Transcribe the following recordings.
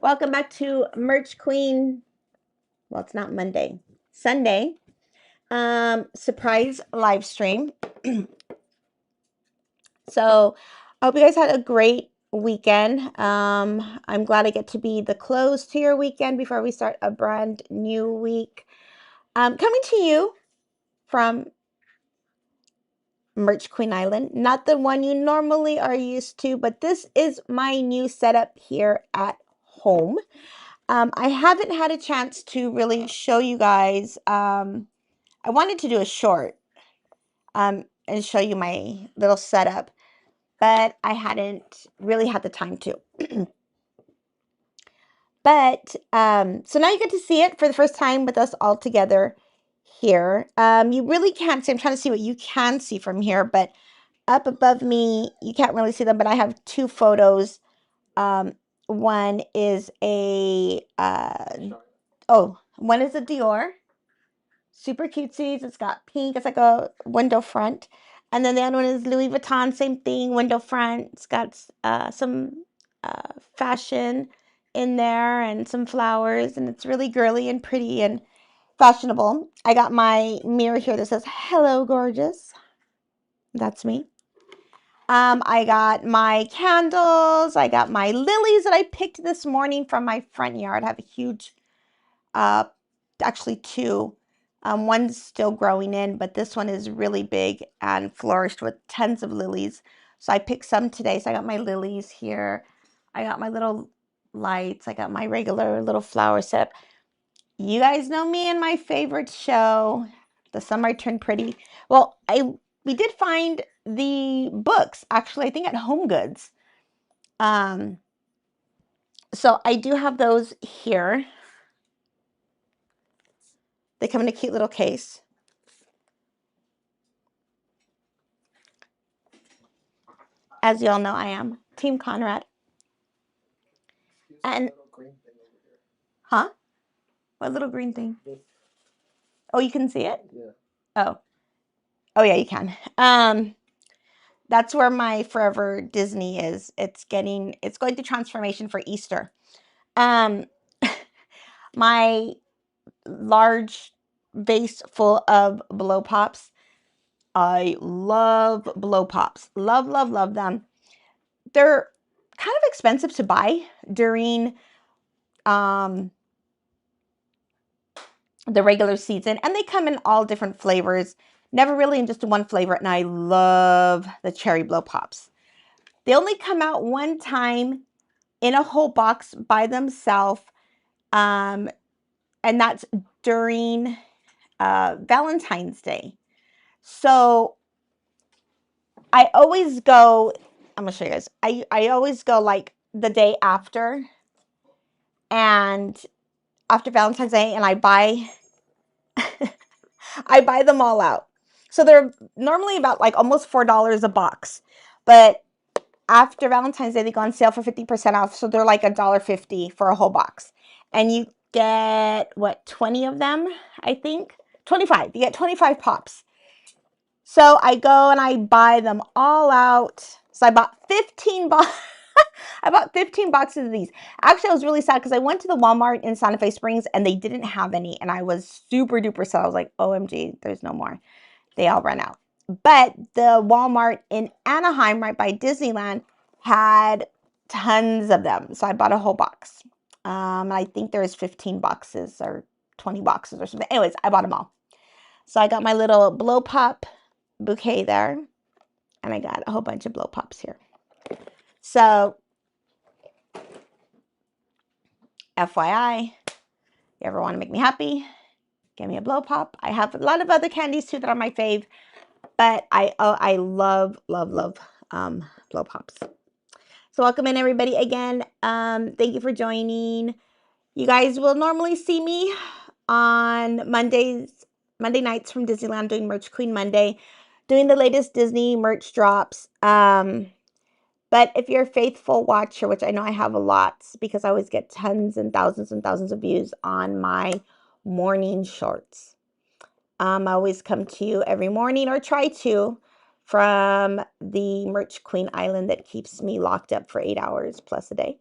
Welcome back to Merch Queen. Well, it's not Monday, Sunday. Surprise live stream. So I hope you guys had a great weekend. I'm glad I get to be the close to your weekend before we start a brand new week. Coming to you from Merch Queen Island, not the one you normally are used to, but this is my new setup here at home. I haven't had a chance to really show you guys. I wanted to do a short and show you my little setup, but I hadn't really had the time to. But so now you get to see it for the first time with us all together here. You really can't see. I'm trying to see what you can see from here, but up above me, you can't really see them, but I have two photos. One is a one is a Dior. Super cutesy. It's got pink. It's like a window front. And then the other one is Louis Vuitton. Same thing, window front. It's got some fashion in there and some flowers. And it's really girly and pretty and fashionable. I got my mirror here that says, "Hello, gorgeous." That's me. I got my candles. I got my lilies that I picked this morning from my front yard. I have a huge, actually two. One's still growing in, but this one is really big and flourished with tons of lilies. So I picked some today. So I got my lilies here. I got my little lights. I got my regular little flower set. You guys know me and my favorite show, The Summer Turned Pretty. Well, we did find the books, actually, I think at Home Goods. So I do have those here. They come in a cute little case. As you all know, I am Team Conrad. And huh? What little green thing? Oh, you can see it? Yeah. Oh yeah, you can. That's where my Forever Disney is. It's going through transformation for Easter. My large vase full of blow pops. I love blow pops. Love, love, love them. They're kind of expensive to buy during the regular season, and they come in all different flavors. Never really in just one flavor, and I love the cherry blow pops. They only come out one time in a whole box by themselves, and that's during Valentine's Day. So I always go, I'm gonna show you guys. I always go like the day after, and after Valentine's Day, and I buy I buy them all out. So they're normally about like almost $4 a box, but after Valentine's Day they go on sale for 50% off. So they're like $1.50 for a whole box, and you get what, 20 of them? I think 25. You get 25 pops. So I go and I buy them all out. So I bought 15 boxes. I bought 15 boxes of these. Actually, I was really sad because I went to the Walmart in Santa Fe Springs and they didn't have any. And I was super duper sad. I was like, OMG, there's no more. They all ran out. But the Walmart in Anaheim, right by Disneyland, had tons of them. So I bought a whole box. I think there's 15 boxes or 20 boxes or something. Anyways, I bought them all. So I got my little blow pop bouquet there, and I got a whole bunch of blow pops here. So FYI, you ever want to make me happy, give me a blow pop. I have a lot of other candies too that are my fave, but I love blow pops. So welcome in everybody again. Thank you for joining. You guys will normally see me on Monday nights from Disneyland doing Merch Queen Monday, doing the latest Disney merch drops. But if you're a faithful watcher, which I know I have a lot because I always get tons and thousands of views on my morning shorts. I always come to you every morning, or try to, from the Merch Queen Island that keeps me locked up for 8 hours plus a day.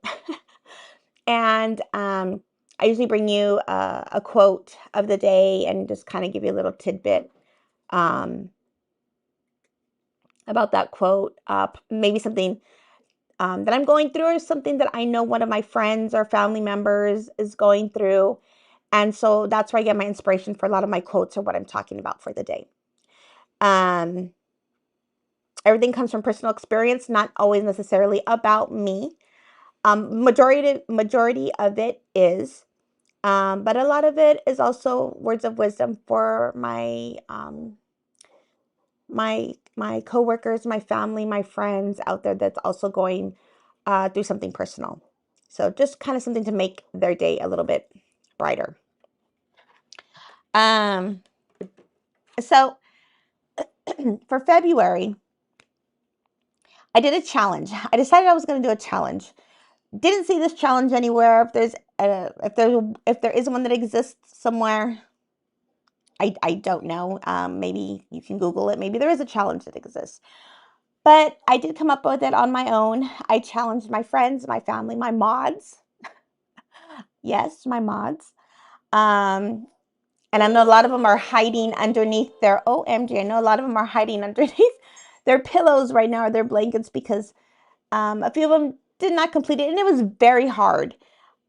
And I usually bring you a quote of the day and just kind of give you a little tidbit about that quote. Maybe something that I'm going through, or something that I know one of my friends or family members is going through. And so that's where I get my inspiration for a lot of my quotes or what I'm talking about for the day. Everything comes from personal experience, not always necessarily about me. Majority of it is, but a lot of it is also words of wisdom for my coworkers, my family, my friends out there that's also going through something personal. So just kind of something to make their day a little bit brighter. So for February, I did a challenge. I decided I was going to do a challenge. Didn't see this challenge anywhere. If there is one that exists somewhere, I don't know. Maybe you can Google it. Maybe there is a challenge that exists. But I did come up with it on my own. I challenged my friends, my family, my mods. Yes, my mods. And I know a lot of them are hiding underneath their OMG. I know a lot of them are hiding underneath their pillows right now, or their blankets, because a few of them did not complete it, and it was very hard.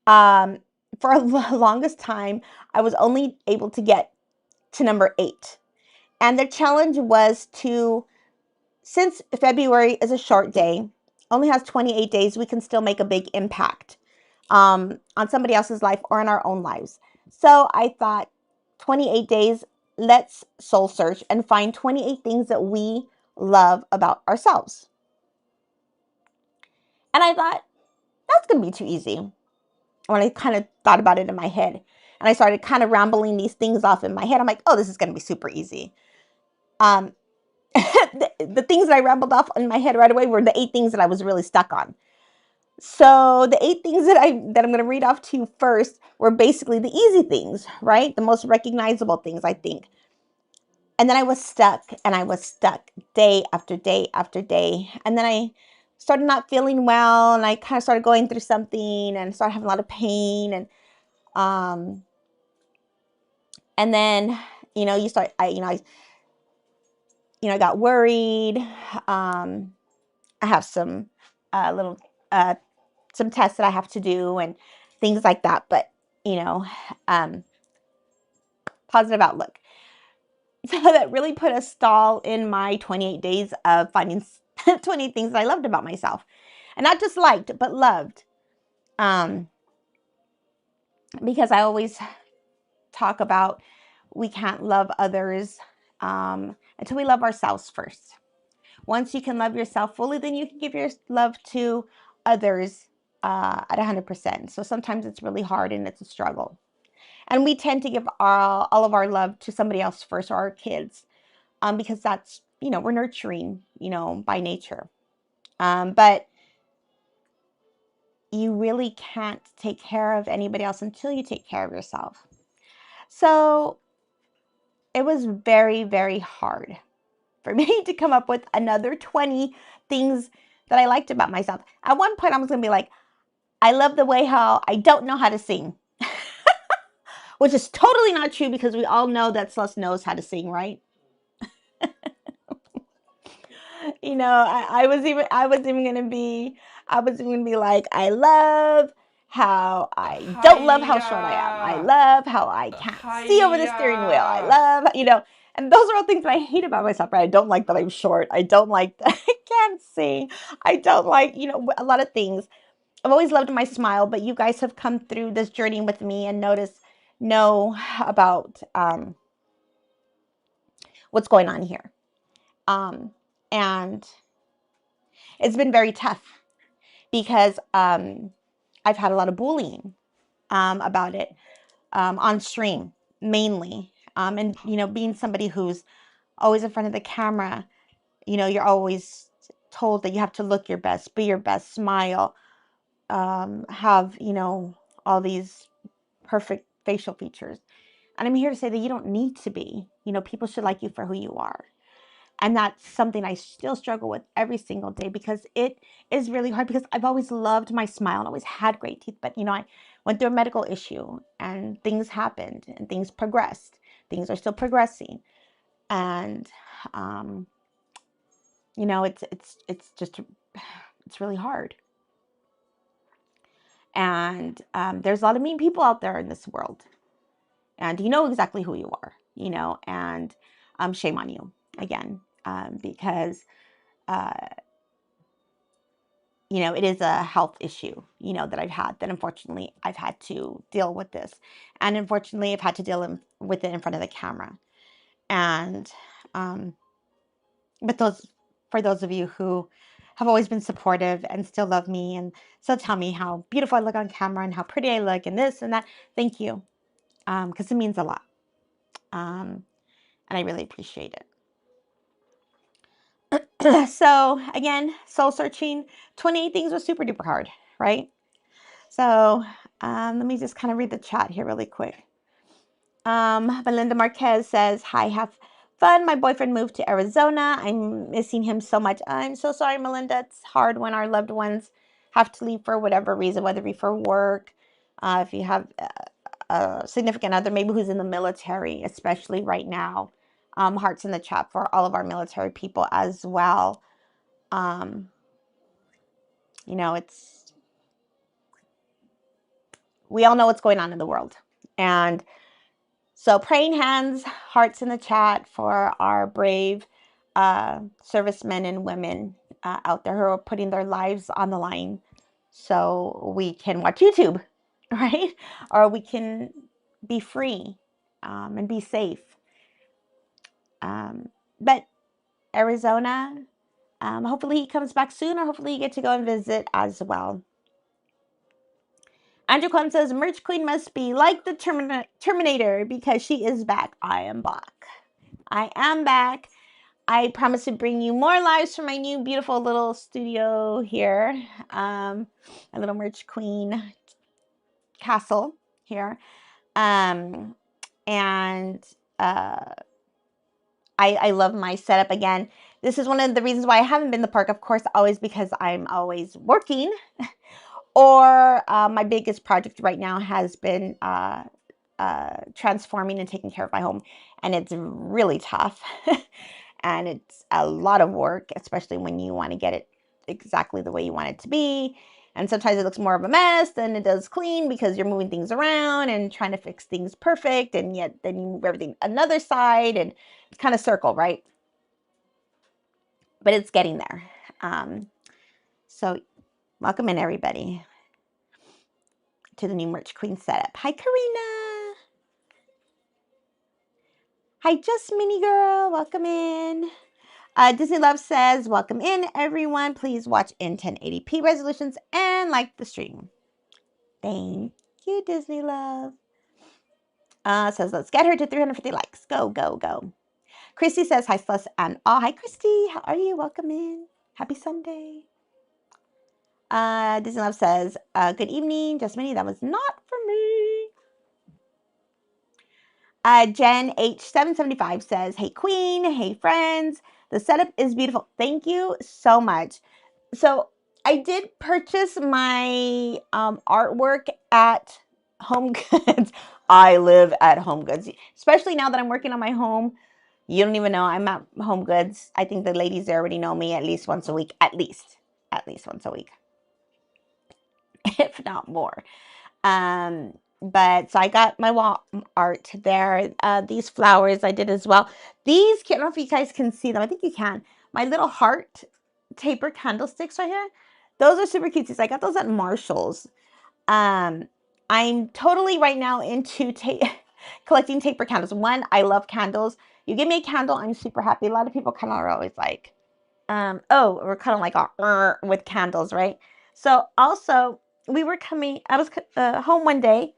For the longest time, I was only able to get to number 8. And the challenge was to, since February is a short day, only has 28 days, we can still make a big impact on somebody else's life or in our own lives. So I thought, 28 days, let's soul search and find 28 things that we love about ourselves. And I thought, that's going to be too easy. When I kind of thought about it in my head, and I started kind of rambling these things off in my head, I'm like, oh, this is going to be super easy. The things that I rambled off in my head right away were the 8 things that I was really stuck on. So the 8 things that I'm going to read off to you first were basically the easy things, right? The most recognizable things, I think. And then I was stuck, and I was stuck day after day after day. And then I started not feeling well, and I kind of started going through something and started having a lot of pain. And then, you start, I got worried. I have some little, some tests that I have to do and things like that. But, positive outlook. So that really put a stall in my 28 days of finding 20 things that I loved about myself. And not just liked, but loved. Because I always talk about, we can't love others until we love ourselves first. Once you can love yourself fully, then you can give your love to others at 100%. So sometimes it's really hard and it's a struggle. And we tend to give all of our love to somebody else first, or our kids, because that's, we're nurturing, by nature. But you really can't take care of anybody else until you take care of yourself. So it was very, very hard for me to come up with another 20 things that I liked about myself. At one point, I was going to be like, I love the way how I don't know how to sing. Which is totally not true, because we all know that Celeste knows how to sing, right? I was even gonna be like, I love how I don't love how short I am. I love how I can't see over the steering wheel. I love, and those are all things that I hate about myself, right? I don't like that I'm short. I don't like that I can't sing. I don't like, a lot of things. I've always loved my smile, but you guys have come through this journey with me and know about what's going on here. And it's been very tough, because I've had a lot of bullying about it on stream, mainly. And, being somebody who's always in front of the camera, you're always told that you have to look your best, be your best, smile, have, all these perfect facial features. And I'm here to say that you don't need to be. People should like you for who you are. And that's something I still struggle with every single day, because it is really hard, because I've always loved my smile and always had great teeth. But, I went through a medical issue and things happened and things progressed. Things are still progressing. And, it's just, it's really hard. And there's a lot of mean people out there in this world. And you know exactly who you are, and shame on you again, because, it is a health issue, that I've had, that unfortunately I've had to deal with this. And unfortunately, I've had to deal with it in front of the camera. And, but for those of you who have always been supportive and still love me and still tell me how beautiful I look on camera and how pretty I look and this and that, thank you. Because it means a lot. And I really appreciate it. So again, soul searching, 28 things was super duper hard, right? So let me just kind of read the chat here really quick. Belinda Marquez says, hi, have fun. My boyfriend moved to Arizona. I'm missing him so much. I'm so sorry, Melinda. It's hard when our loved ones have to leave for whatever reason, whether it be for work, if you have a significant other, maybe who's in the military, especially right now. Hearts in the chat for all of our military people as well. We all know what's going on in the world. And so praying hands, hearts in the chat for our brave servicemen and women out there who are putting their lives on the line so we can watch YouTube, right? Or we can be free and be safe. But Arizona, hopefully he comes back soon, or hopefully you get to go and visit as well. Andrew Kwan says, Merch Queen must be like the Terminator because she is back. I am back. I am back. I promise to bring you more lives from my new beautiful little studio here. A little Merch Queen castle here. And I love my setup again. This is one of the reasons why I haven't been to the park, of course, always because I'm always working. Or my biggest project right now has been transforming and taking care of my home. And it's really tough. And it's a lot of work, especially when you want to get it exactly the way you want it to be. And sometimes it looks more of a mess than it does clean, because you're moving things around and trying to fix things perfect. And yet then you move everything another side, and it's kind of circle, right? But it's getting there. So welcome in, everybody, to the new Merch Queen setup. Hi, Karina. Hi, Just Mini Girl. Welcome in. Disney Love says, welcome in, everyone. Please watch in 1080p resolutions and like the stream. Thank you, Disney Love. Says, let's get her to 350 likes. Go, go, go. Christy says, hi, Celeste and all. Hi, Christy. How are you? Welcome in. Happy Sunday. Disney Love says, good evening, Just Mini. That was not for me. Jen H775 says, hey, Queen. Hey, friends. The setup is beautiful. Thank you so much. So I did purchase my artwork at Home Goods. I live at Home Goods, especially now that I'm working on my home. You don't even know I'm at Home Goods. I think the ladies there already know me at least once a week, at least once a week, if not more. But so I got my wall art there. These flowers I did as well. These, I don't know if you guys can see them. I think you can. My little heart taper candlesticks right here. Those are super cute. I got those at Marshall's. I'm totally right now into collecting taper candles. One, I love candles. You give me a candle, I'm super happy. A lot of people kind of are always like, oh, we're kind of like with candles, right? So also, I was home one day,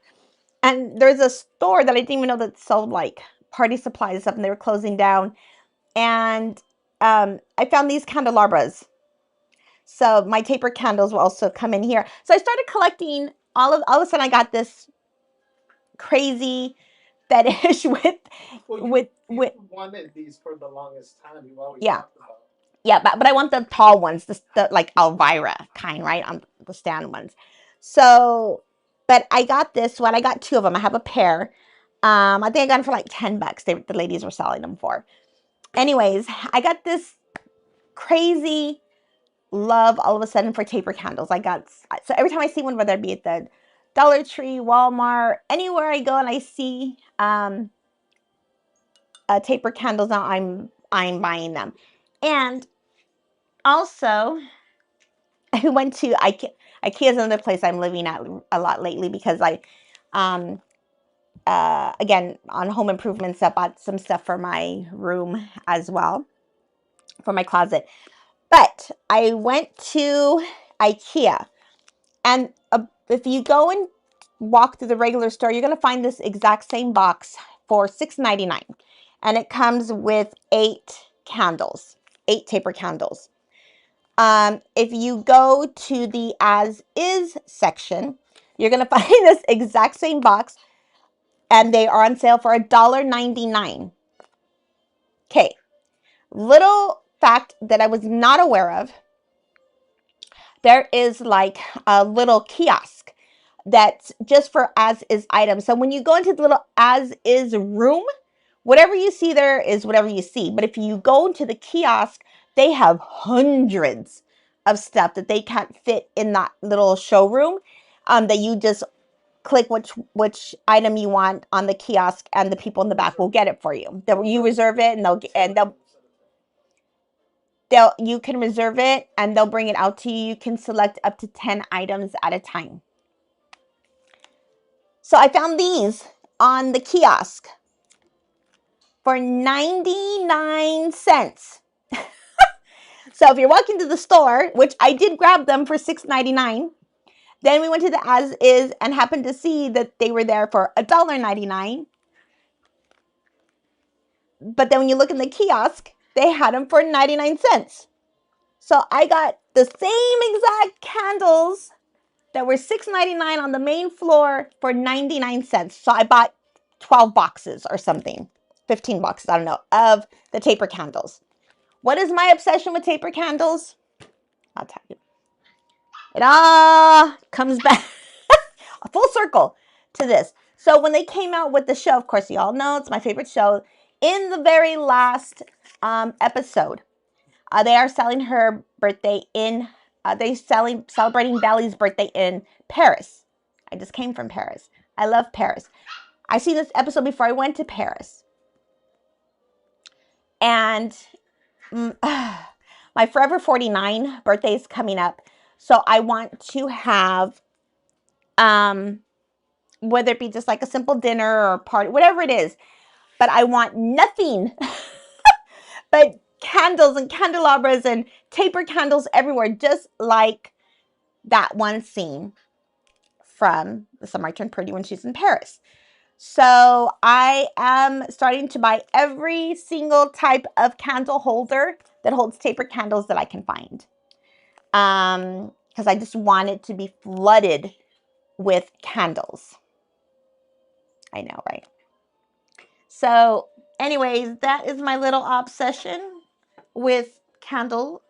and there's a store that I didn't even know that sold like party supplies and stuff, and they were closing down. And I found these candelabras. So my taper candles will also come in here. So I started collecting all of a sudden I got this crazy fetish with you wanted these for the longest time. You always yeah. talked about. Yeah, but I want the tall ones, the like Elvira kind, right? On the stand ones. So, but I got this one. I got two of them. I have a pair. I think I got them for like $10. The ladies were selling them for. Anyways, I got this crazy love all of a sudden for taper candles. So every time I see one, whether it be at the Dollar Tree, Walmart, anywhere I go and I see taper candles now, I'm buying them. And also, I went to IKEA. IKEA is another place I'm living at a lot lately because um, again, on home improvements, I bought some stuff for my room as well, for my closet. But I went to IKEA, and if you go and walk through the regular store, you're going to find this exact same box for $6.99, and it comes with 8 taper candles. If you go to the as is section, you're going to find this exact same box, and they are on sale for $1.99. Okay, little fact that I was not aware of, there is like a little kiosk that's just for as is items. So when you go into the little as is room, whatever you see there is whatever you see. But if you go into the kiosk, they have hundreds of stuff that they can't fit in that little showroom, that you just click which item you want on the kiosk, and the people in the back will get it for you. You reserve it, and you can reserve it, and they'll bring it out to you. You can select up to 10 items at a time. So I found these on the kiosk for 99 cents. So if you're walking to the store, which I did grab them for $6.99, then we went to the as is and happened to see that they were there for $1.99. But then when you look in the kiosk, they had them for 99 cents. So I got the same exact candles that were $6.99 on the main floor for 99 cents. So I bought 12 boxes or something, 15 boxes, I don't know, of the taper candles. What is my obsession with taper candles? I'll tell you. It all comes back a full circle to this. So when they came out with the show, of course, you all know it's my favorite show. In the very last episode, they are selling her birthday in. Celebrating Belly's birthday in Paris. I just came from Paris. I love Paris. I seen this episode before I went to Paris, and my Forever 49 birthday is coming up, so I want to have whether it be just like a simple dinner or party, whatever it is, but I want nothing but candles and candelabras and taper candles everywhere, just like that one scene from The Summer I Turned Pretty when she's in Paris. So I am starting to buy every single type of candle holder that holds taper candles that I can find. Because I just want it to be flooded with candles. I know, right? So anyways, that is my little obsession with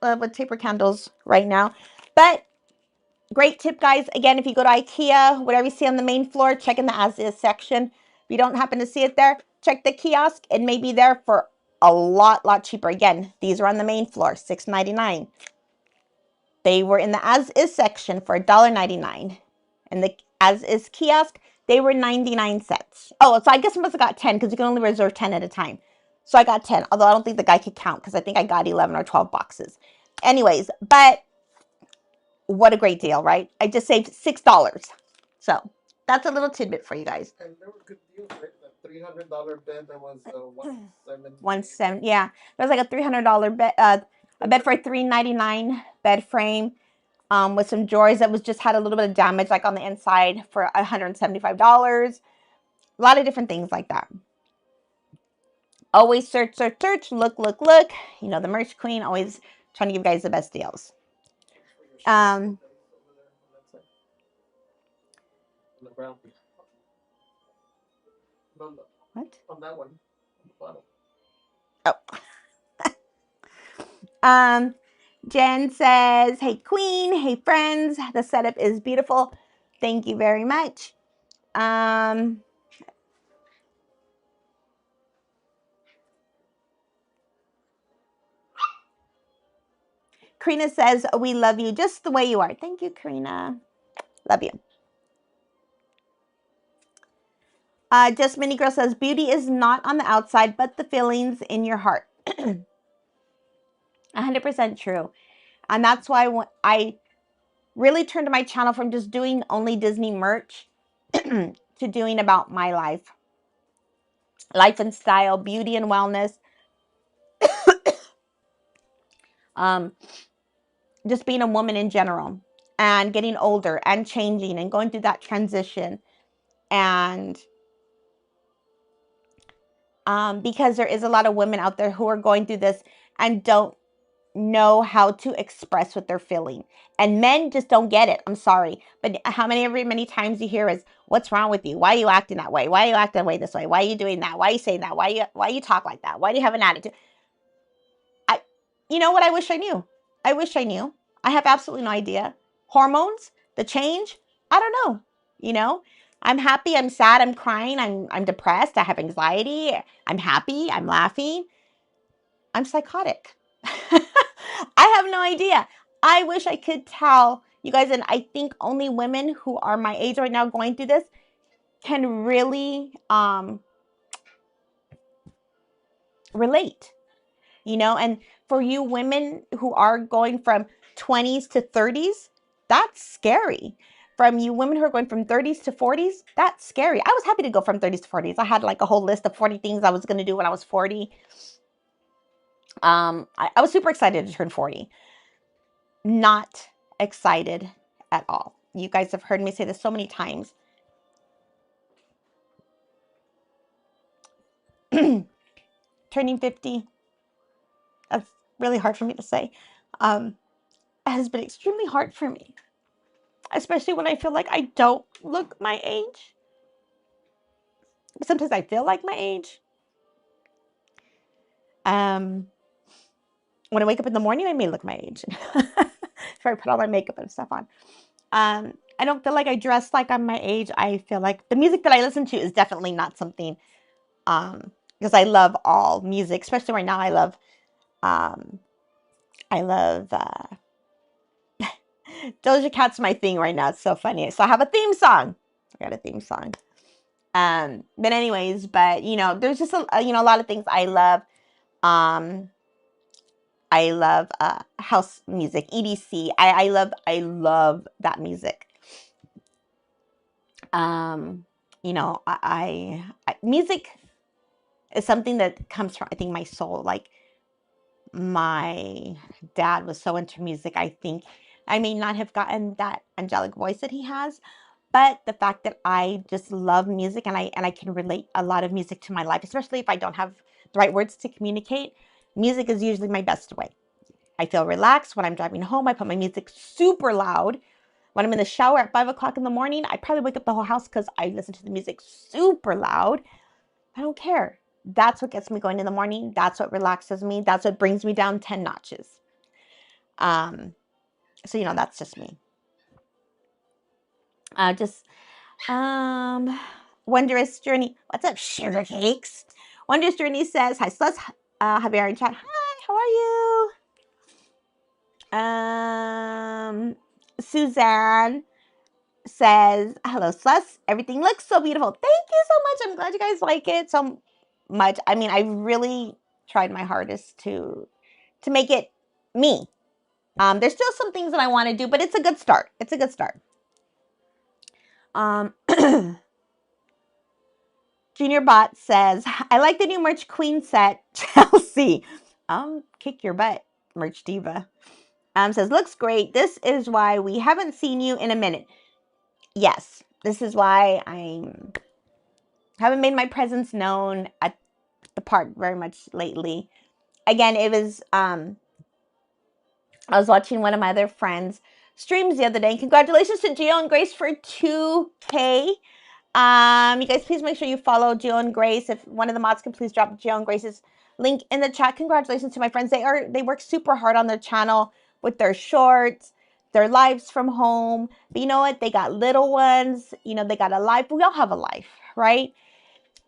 with taper candles right now. But great tip, guys. Again, if you go to IKEA, whatever you see on the main floor, check in the as-is section. If you don't happen to see it there, check the kiosk. It may be there for a lot cheaper. Again, these are on the main floor, $6.99. They were in the as-is section for $1.99. And the as-is kiosk, they were 99 cents. Oh, so I guess I must have got 10 because you can only reserve 10 at a time. So I got 10, although I don't think the guy could count because I think I got 11 or 12 boxes. Anyways, but what a great deal, right? I just saved $6. So that's a little tidbit for you guys. And there were good deals, right? That $300 bed that was 170. 170, yeah. There's like a $300 bed, a bed for a $399 bed frame, with some drawers that was just had a little bit of damage, like on the inside, for $175. A lot of different things like that. Always search, look. You know, the merch queen, always trying to give you guys the best deals. On the ground. What? On that one. On the bottom. Oh. Jen says, hey, Queen. Hey, friends. The setup is beautiful. Thank you very much. Karina says, we love you just the way you are. Thank you, Karina. Love you. Just Mini Girl says, beauty is not on the outside, but the feelings in your heart. 100% true. And that's why I really turned my channel from just doing only Disney merch to doing about my life and style, beauty and wellness. Just being a woman in general and getting older and changing and going through that transition. And because there is a lot of women out there who are going through this and don't know how to express what they're feeling. And men just don't get it. I'm sorry. But many times you hear is, what's wrong with you? Why are you acting that way? Why are you acting that way this way? Why are you doing that? Why are you saying that? Why you talk like that? Why do you have an attitude? You know what? I wish I knew. I have absolutely no idea. Hormones, the change, I don't know. I'm happy, I'm sad, I'm crying, I'm depressed, I have anxiety, I'm happy, I'm laughing. I'm psychotic. I have no idea. I wish I could tell you guys, and I think only women who are my age right now going through this can really relate. And for you women who are going from 20s to 30s, that's scary. From you women who are going from 30s to 40s, that's scary. I was happy to go from 30s to 40s. I had like a whole list of 40 things I was going to do when I was 40. I was super excited to turn 40. Not excited at all. You guys have heard me say this so many times. Turning 50, that's really hard for me to say. It has been extremely hard for me, especially when I feel like I don't look my age. Sometimes I feel like my age. When I wake up in the morning, I may look my age. If I put all my makeup and stuff on. I don't feel like I dress like I'm my age. I feel like the music that I listen to is definitely not something, because I love all music, especially right now. I love Doja Cat's my thing right now. It's so funny. So I have a theme song. I got a theme song. But anyways, there's just a lot of things I love. I love house music, EDC. I love that music. Music is something that comes from, I think, my soul. Like, my dad was so into music. I think I may not have gotten that angelic voice that he has, but the fact that I just love music and I can relate a lot of music to my life, especially if I don't have the right words to communicate. Music is usually my best way. I feel relaxed when I'm driving home. I put my music super loud. When I'm in the shower at 5 o'clock in the morning, I probably wake up the whole house because I listen to the music super loud. I don't care. That's what gets me going in the morning. That's what relaxes me. That's what brings me down 10 notches. So, that's just me. Wondrous Journey. What's up, sugar cakes? Wondrous Journey says, hi, Celeste, Javier in chat. Hi, how are you? Suzanne says, hello, Celeste. Everything looks so beautiful. Thank you so much. I'm glad you guys like it so much. I mean, I really tried my hardest to make it me. There's still some things that I want to do, but it's a good start. Junior Bot says, I like the new merch queen set, Chelsea. Kick your butt, merch diva. Says, looks great. This is why we haven't seen you in a minute. Yes, this is why I haven't made my presence known at the park very much lately. Again, it was, I was watching one of my other friends' streams the other day. Congratulations to Gio and Grace for 2K. You guys, please make sure you follow Jill and Grace. If one of the mods can please drop Jill and Grace's link in the chat. Congratulations to my friends. They work super hard on their channel with their shorts, their lives from home. But you know what? They got little ones. You know, they got a life. We all have a life, right?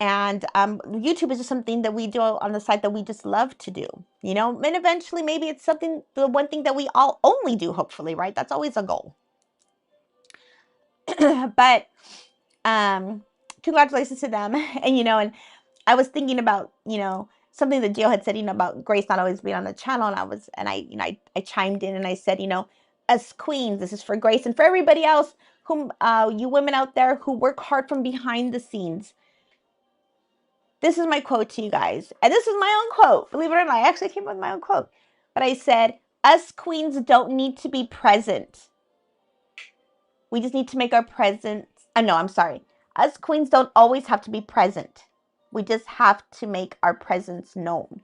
And YouTube is just something that we do on the side that we just love to do, you know. And eventually, maybe it's something, the one thing that we all only do. Hopefully, right? That's always a goal. But congratulations to them. And you know, and I was thinking about, you know, something that Jill had said, you know, about Grace not always being on the channel, and I, you know, I chimed in and I said, you know, as queens, this is for Grace and for everybody else whom you women out there who work hard from behind the scenes. This is my quote to you guys, and this is my own quote. Believe it or not, I actually came up with my own quote. But I said, us queens don't need to be present. We just need to make our presence. No, I'm sorry. Us queens don't always have to be present. We just have to make our presence known.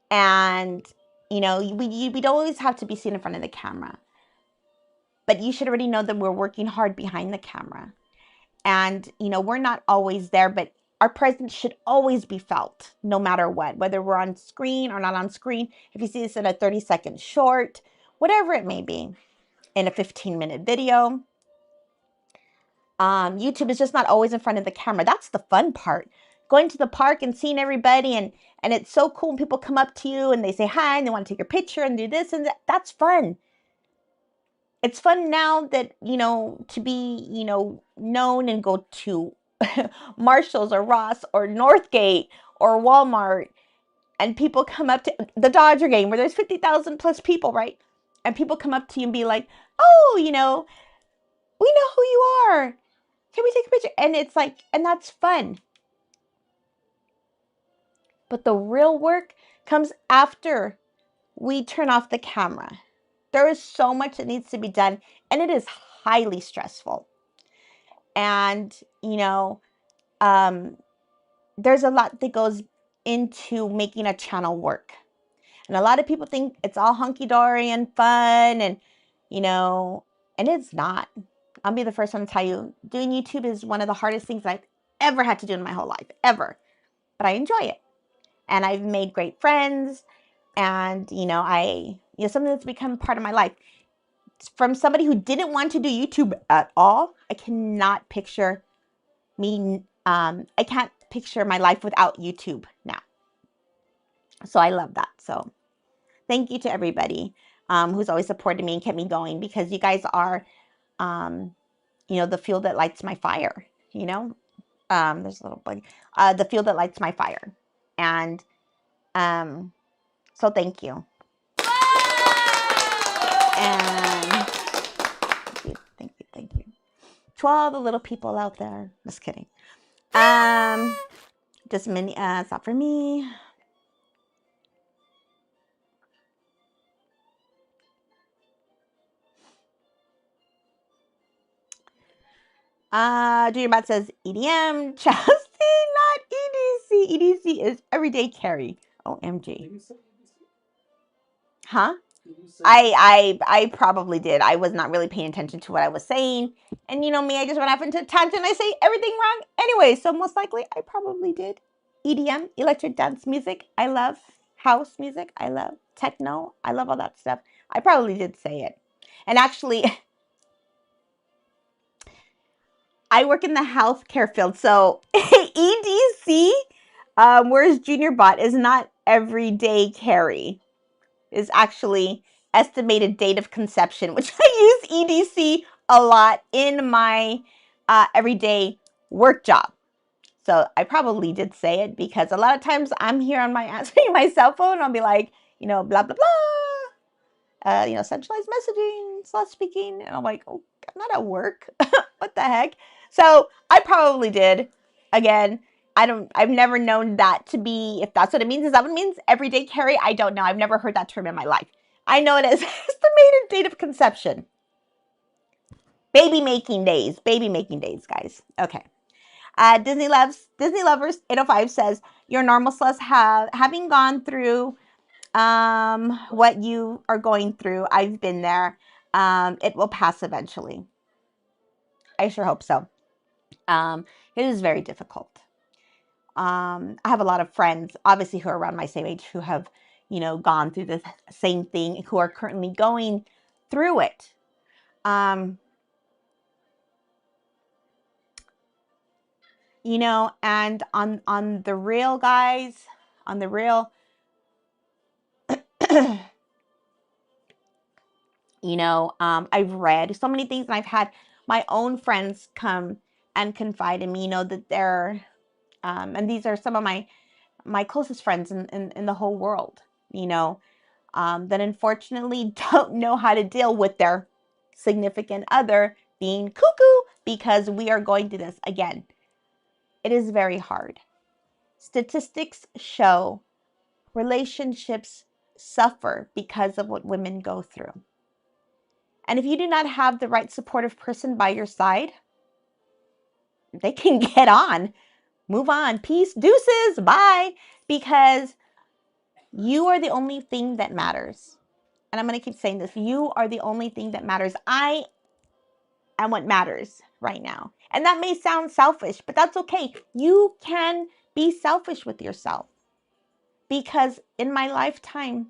And, you know, we don't always have to be seen in front of the camera. But you should already know that we're working hard behind the camera. And, you know, we're not always there, but our presence should always be felt, no matter what, whether we're on screen or not on screen. If you see this in a 30-second short, whatever it may be, in a 15-minute video. YouTube is just not always in front of the camera. That's the fun part. Going to the park and seeing everybody, and it's so cool when people come up to you and they say hi and they want to take your picture and do this and that. That's fun. It's fun now that, you know, to be, you know, known and go to Marshall's or Ross or Northgate or Walmart, and people come up to the Dodger game where there's 50,000 plus people, right? And people come up to you and be like, oh, you know, we know who you are. Can we take a picture? And it's like, and that's fun. But the real work comes after we turn off the camera. There is so much that needs to be done, and it is highly stressful. And, you know, there's a lot that goes into making a channel work. And a lot of people think it's all hunky-dory and fun, and, you know, and it's not. I'll be the first one to tell you, doing YouTube is one of the hardest things I've ever had to do in my whole life, ever. But I enjoy it. And I've made great friends, and, you know, something that's become part of my life. From somebody who didn't want to do YouTube at all, I cannot picture me, I can't picture my life without YouTube now. So I love that. So thank you to everybody who's always supported me and kept me going, because you guys are, you know, the fuel that lights my fire, you know. There's a little bug. The fuel that lights my fire. And so thank you. And thank you. To all the little people out there. Just kidding. Just mini, it's not for me. Junior Bot says EDM, Chelsea, not EDC. EDC is everyday carry. OMG. Huh? I probably did. I was not really paying attention to what I was saying. And you know me, I just went off into a tangent and I say everything wrong anyway. So most likely I probably did. EDM, electric dance music. I love house music. I love techno. I love all that stuff. I probably did say it. And actually, I work in the healthcare field. So EDC, whereas Junior Bot is not everyday carry. Is actually estimated date of conception, which I use EDC a lot in my everyday work job. So I probably did say it, because a lot of times I'm here on my answering my cell phone and I'll be like, you know, blah, blah, blah. You know, centralized messaging, Celeste speaking. And I'm like, oh, I'm not at work. What the heck? So I probably did. Again, I've never known that to be, if that's what it means. Is that what it means? Everyday carry? I don't know. I've never heard that term in my life. I know it as estimated date of conception. Baby making days, guys. Okay. Disney Lovers 805 says, your normal Celeste having gone through what you are going through. I've been there. It will pass eventually. I sure hope so. It is very difficult. I have a lot of friends, obviously, who are around my same age who have, gone through the same thing, who are currently going through it. And on the real, guys, on the real, I've read so many things, and I've had my own friends come and confide in me, that they're, and these are some of my closest friends in the whole world, that unfortunately don't know how to deal with their significant other being cuckoo, because we are going through this again. It is very hard. Statistics show relationships suffer because of what women go through. And if you do not have the right supportive person by your side, they can get on, move on, peace, deuces, bye, because you are the only thing that matters. And I'm going to keep saying this. You are the only thing that matters. I am what matters right now. And that may sound selfish, but that's okay. You can be selfish with yourself, because in my lifetime,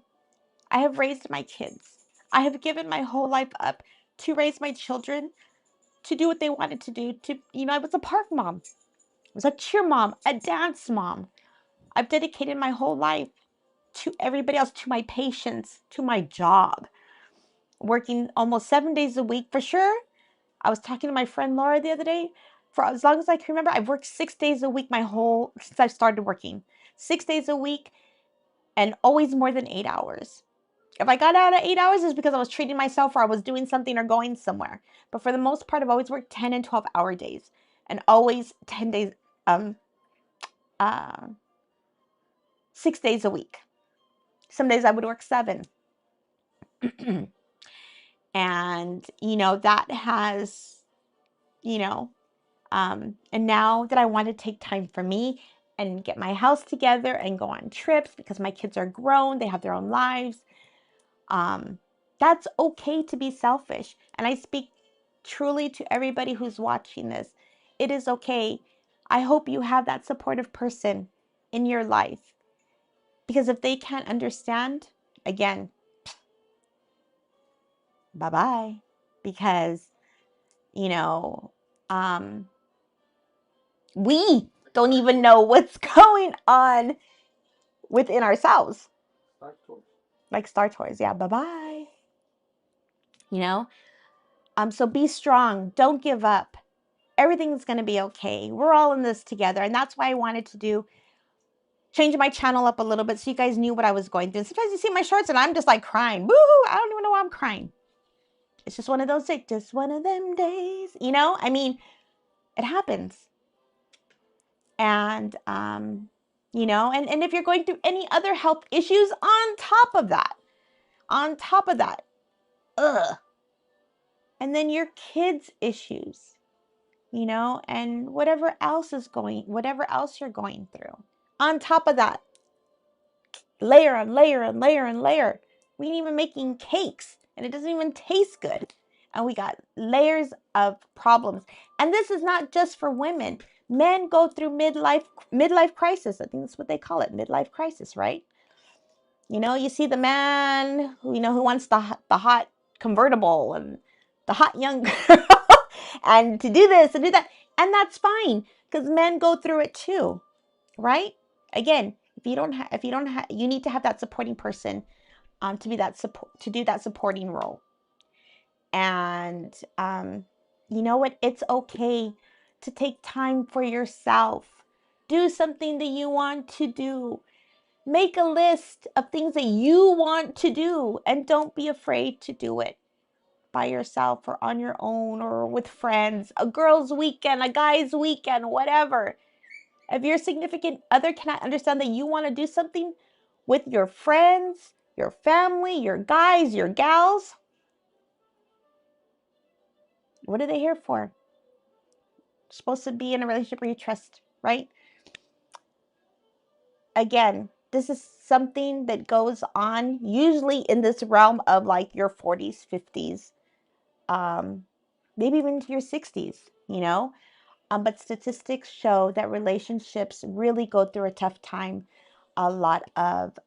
I have raised my kids. I have given my whole life up to raise my children, to do what they wanted to do. I was a park mom. I was a cheer mom, a dance mom. I've dedicated my whole life to everybody else, to my patients, to my job, working almost 7 days a week for sure. I was talking to my friend Laura the other day. For as long as I can remember, I've worked 6 days a week since I started working. 6 days a week, and always more than 8 hours. If I got out at 8 hours, it's because I was treating myself, or I was doing something or going somewhere. But for the most part, I've always worked 10 and 12-hour days, and always 10 days, 6 days a week. Some days I would work 7. And, that has, and now that I want to take time for me and get my house together and go on trips, because my kids are grown, they have their own lives. That's okay to be selfish. And I speak truly to everybody who's watching this. It is okay. I hope you have that supportive person in your life, because if they can't understand, again, bye-bye. Because, we don't even know what's going on within ourselves. Like Star Toys. Yeah, bye-bye. So be strong. Don't give up. Everything's going to be okay. We're all in this together. And that's why I wanted to change my channel up a little bit, so you guys knew what I was going through. Sometimes you see my shorts and I'm just like crying. Woo-hoo! I don't even know why I'm crying. It's just one of those days. Just one of them days. It happens. And, and if you're going through any other health issues on top of that, ugh. And then your kids' issues, and whatever else you're going through. On top of that, layer on layer and layer and layer. We ain't even making cakes, and it doesn't even taste good. And we got layers of problems. And this is not just for women. Men go through midlife crisis. I think that's what they call it, midlife crisis, right? You see the man who wants the hot convertible and the hot young girl and to do this and do that. And that's fine, because men go through it too, right? Again, you need to have that supporting person, to do that supporting role. And you know what? It's okay to take time for yourself. Do something that you want to do. Make a list of things that you want to do, and don't be afraid to do it by yourself or on your own or with friends. A girl's weekend, a guy's weekend, whatever. If your significant other cannot understand that you want to do something with your friends, your family, your guys, your gals, what are they here for? You're supposed to be in a relationship where you trust, right? Again, this is something that goes on usually in this realm of like your 40s, 50s, maybe even to your 60s, But statistics show that relationships really go through a tough time. A lot of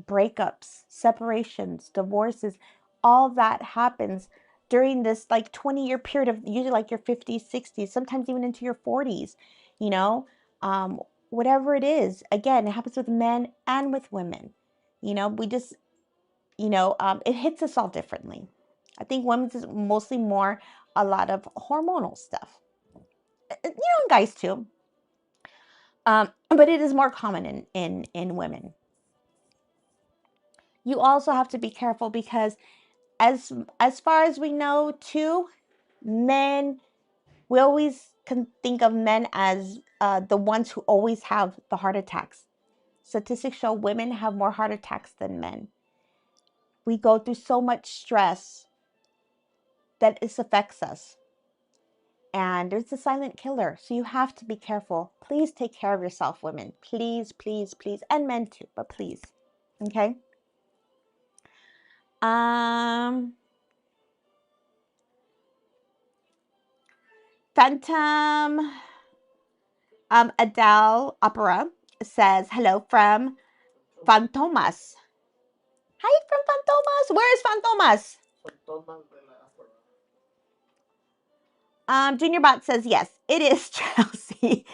breakups, separations, divorces, all that happens during this like 20-year period of usually like your 50s, 60s, sometimes even into your 40s, you know, whatever it is. Again, it happens with men and with women. We just, it hits us all differently. I think women's is mostly more a lot of hormonal stuff, and guys too. But it is more common in women. You also have to be careful because as far as we know too, men, we always can think of men as the ones who always have the heart attacks. Statistics show women have more heart attacks than men. We go through so much stress that this affects us, and it's a silent killer, so you have to be careful. Please take care of yourself, women. Please, please, please, and men too, but please. Okay. Phantom Adele Opera says hello from Fantomas. Hi from Fantomas. Where is Fantomas? Fantomas de la Junior Bot says yes, it is Chelsea.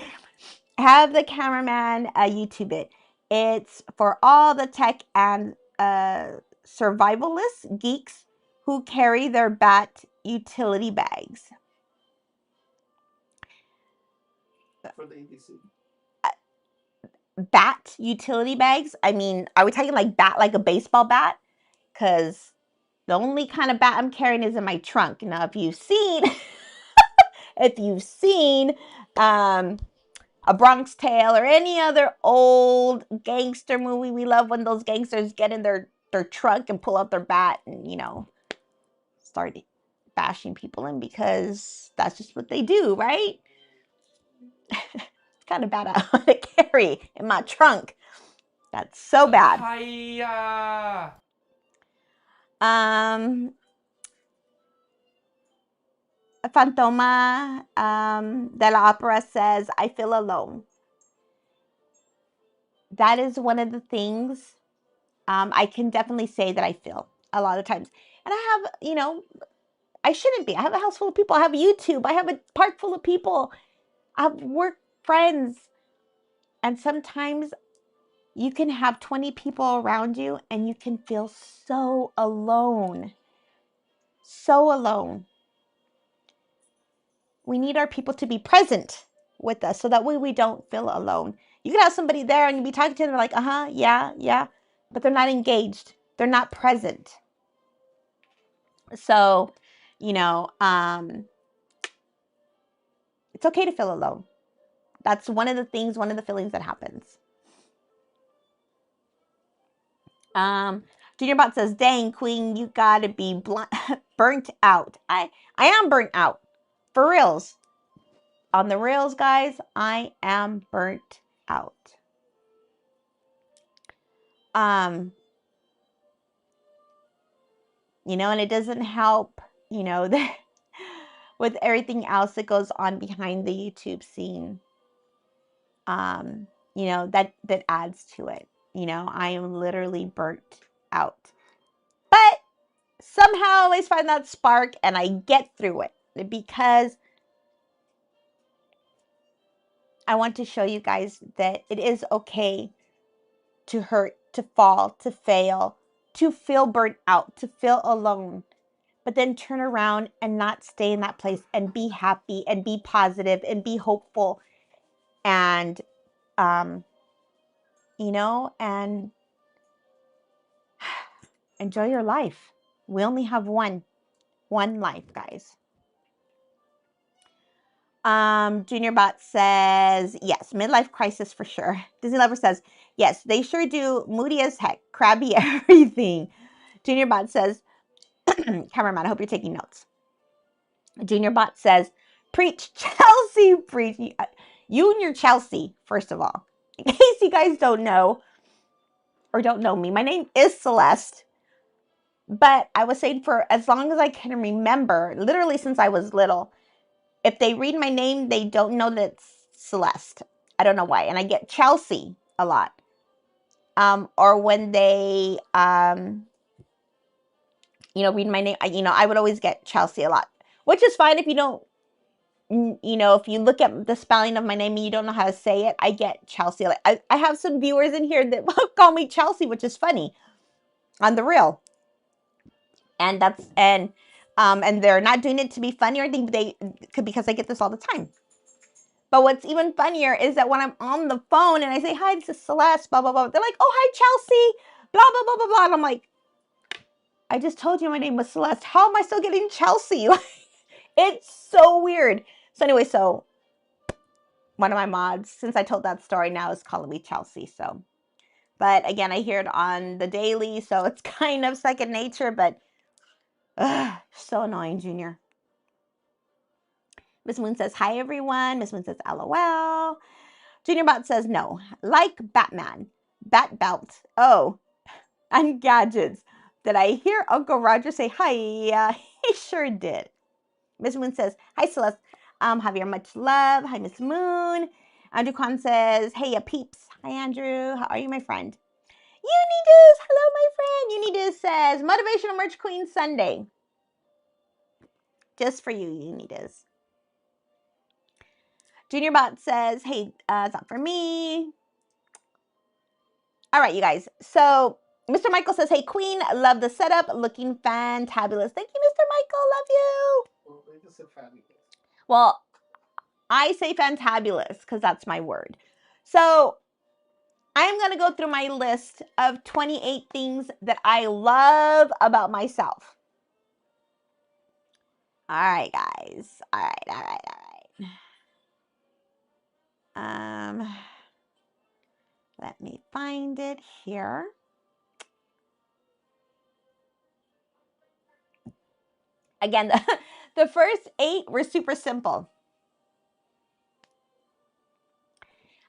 Have the cameraman YouTube it. It's for all the tech and survivalist geeks who carry their bat utility bags. for the EDC. Bat utility bags? I mean, are we talking like bat like a baseball bat? Because the only kind of bat I'm carrying is in my trunk. Now, if you've seen, A Bronx Tale or any other old gangster movie, we love when those gangsters get in their trunk and pull out their bat and, start bashing people in because that's just what they do, right? It's kind of bad I want to carry in my trunk. That's so bad. Fantoma de la Opera says, I feel alone. That is one of the things I can definitely say that I feel a lot of times. And I have, I shouldn't be. I have a house full of people. I have YouTube. I have a park full of people. I have work friends. And sometimes you can have 20 people around you and you can feel so alone. So alone. We need our people to be present with us so that way we don't feel alone. You can have somebody there and you be talking to them like, yeah, but they're not engaged. They're not present. So, it's okay to feel alone. That's one of the feelings that happens. Junior Bot says, dang, Queen, you gotta be burnt out. I am burnt out. For reals. On the rails, guys, I am burnt out. And it doesn't help, that with everything else that goes on behind the YouTube scene. That adds to it. I am literally burnt out. But somehow I always find that spark and I get through it because I want to show you guys that it is okay to hurt, to fall, to fail, to feel burnt out, to feel alone, but then turn around and not stay in that place and be happy and be positive and be hopeful and, and enjoy your life. We only have one life, guys. Junior Bot says, yes, midlife crisis for sure. Disney Lover says, yes, they sure do. Moody as heck, crabby everything. Junior Bot says, cameraman, I hope you're taking notes. Junior Bot says, preach, Chelsea, preach. You and your Chelsea, first of all. In case you guys don't know or don't know me, my name is Celeste. But I was saying for as long as I can remember, literally since I was little, if they read my name, they don't know that it's Celeste. I don't know why. And I get Chelsea a lot. Or when they, read my name, I would always get Chelsea a lot, which is fine if you don't, if you look at the spelling of my name and you don't know how to say it. I get Chelsea. Like, I have some viewers in here that call me Chelsea, which is funny on the real. And and they're not doing it to be funny or anything, because I get this all the time. But what's even funnier is that when I'm on the phone and I say, hi, this is Celeste, blah, blah, blah, they're like, oh, hi, Chelsea, blah, blah, blah, blah, blah. And I'm like, I just told you my name was Celeste. How am I still getting Chelsea? It's so weird. So anyway, one of my mods, since I told that story, now is calling me Chelsea. So, but again, I hear it on the daily, so it's kind of second nature, but so annoying, Junior. Miss Moon says, hi, everyone. Miss Moon says, LOL. Junior Bot says, no, like Batman. Bat belt. Oh, and gadgets. Did I hear Uncle Roger say hi? Yeah, he sure did. Miss Moon says, hi, Celeste. Javier, much love. Hi, Miss Moon. Andrew Khan says, hey, peeps. Hi, Andrew. How are you, my friend? Unidiz. Hello, my friend. Unidiz says, Motivational Merch Queen Sunday. Just for you, Unidiz. Junior Bot says, hey, it's not for me. All right, you guys. So Mr. Michael says, hey, Queen, love the setup. Looking fantabulous. Thank you, Mr. Michael. Love you. Well, they just said fabulous. Well, I say fantabulous because that's my word. So I'm going to go through my list of 28 things that I love about myself. All right, guys. All right. Let me find it here. Again, the first 8 were super simple.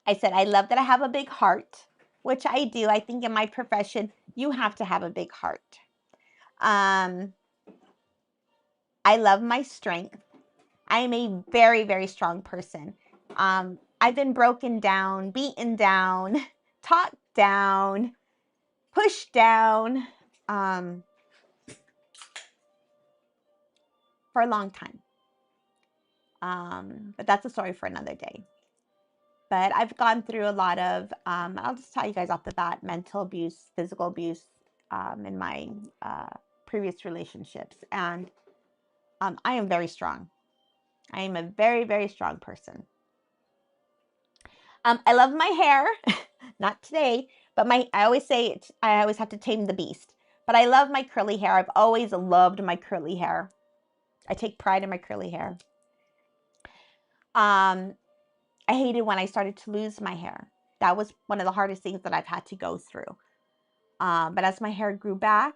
I said, I love that I have a big heart, which I do. I think in my profession, you have to have a big heart. I love my strength. I am a very, very strong person. I've been broken down, beaten down, talked down, pushed down for a long time. But that's a story for another day. But I've gone through a lot of, I'll just tell you guys off the bat, mental abuse, physical abuse in my previous relationships. And I am very strong. I am a very, very strong person. I love my hair. Not today, but I always say I always have to tame the beast. But I love my curly hair. I've always loved my curly hair. I take pride in my curly hair. I hated when I started to lose my hair. That was one of the hardest things that I've had to go through. But as my hair grew back,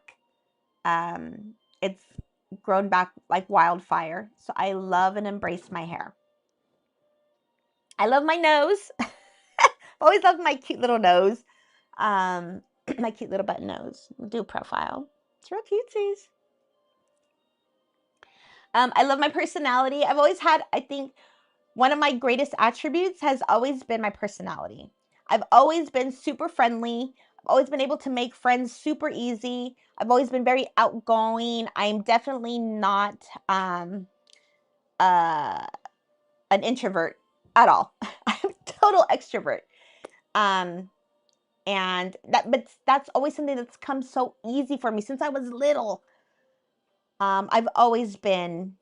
it's grown back like wildfire. So I love and embrace my hair. I love my nose. I've always loved my cute little nose. My cute little button nose. We'll do a profile. It's real cutesies. I love my personality. I've always had, I think, one of my greatest attributes has always been my personality. I've always been super friendly. I've always been able to make friends super easy. I've always been very outgoing. I'm definitely not an introvert at all. I'm a total extrovert. And but that's always something that's come so easy for me since I was little. I've always been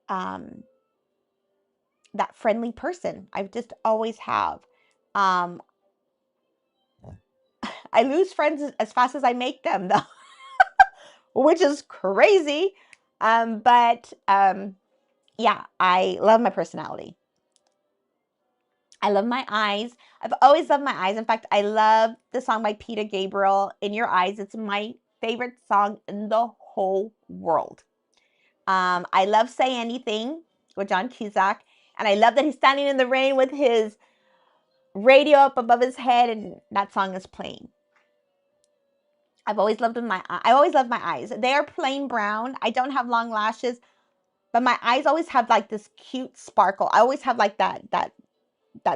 that friendly person. I've just always have. I lose friends as fast as I make them, though, which is crazy. But yeah, I love my personality. I love my eyes. I've always loved my eyes. In fact, I love the song by Peter Gabriel, In Your Eyes. It's my favorite song in the whole world. I love Say Anything with John Cusack. And I love that he's standing in the rain with his radio up above his head and that song is playing. I always loved my eyes. They are plain brown. I don't have long lashes, but my eyes always have like this cute sparkle. I always have like that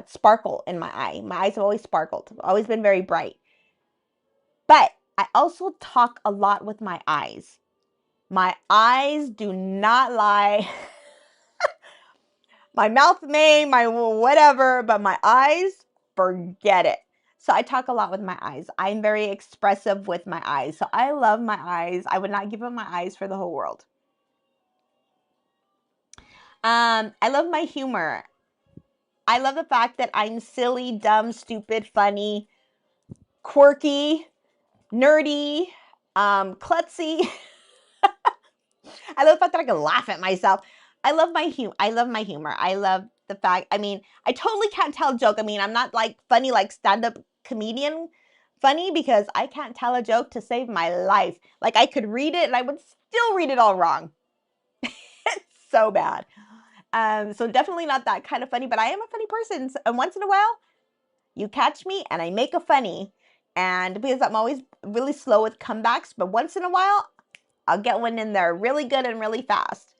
sparkle in my eye. My eyes have always sparkled, always been very bright. But I also talk a lot with my eyes. My eyes do not lie. My mouth may, my whatever, but my eyes, forget it. So I talk a lot with my eyes. I'm very expressive with my eyes. So I love my eyes. I would not give up my eyes for the whole world. I love my humor. I love the fact that I'm silly, dumb, stupid, funny, quirky, nerdy, klutzy. I love the fact that I can laugh at myself. I love my humor. I love the fact, I mean, I totally can't tell a joke. I mean, I'm not like funny like stand-up comedian funny, because I can't tell a joke to save my life. Like I could read it and I would still read it all wrong. It's so bad. So definitely not that kind of funny, but I am a funny person. And once in a while, you catch me and I make a funny. And because I'm always really slow with comebacks, but once in a while, I'll get one in there really good and really fast.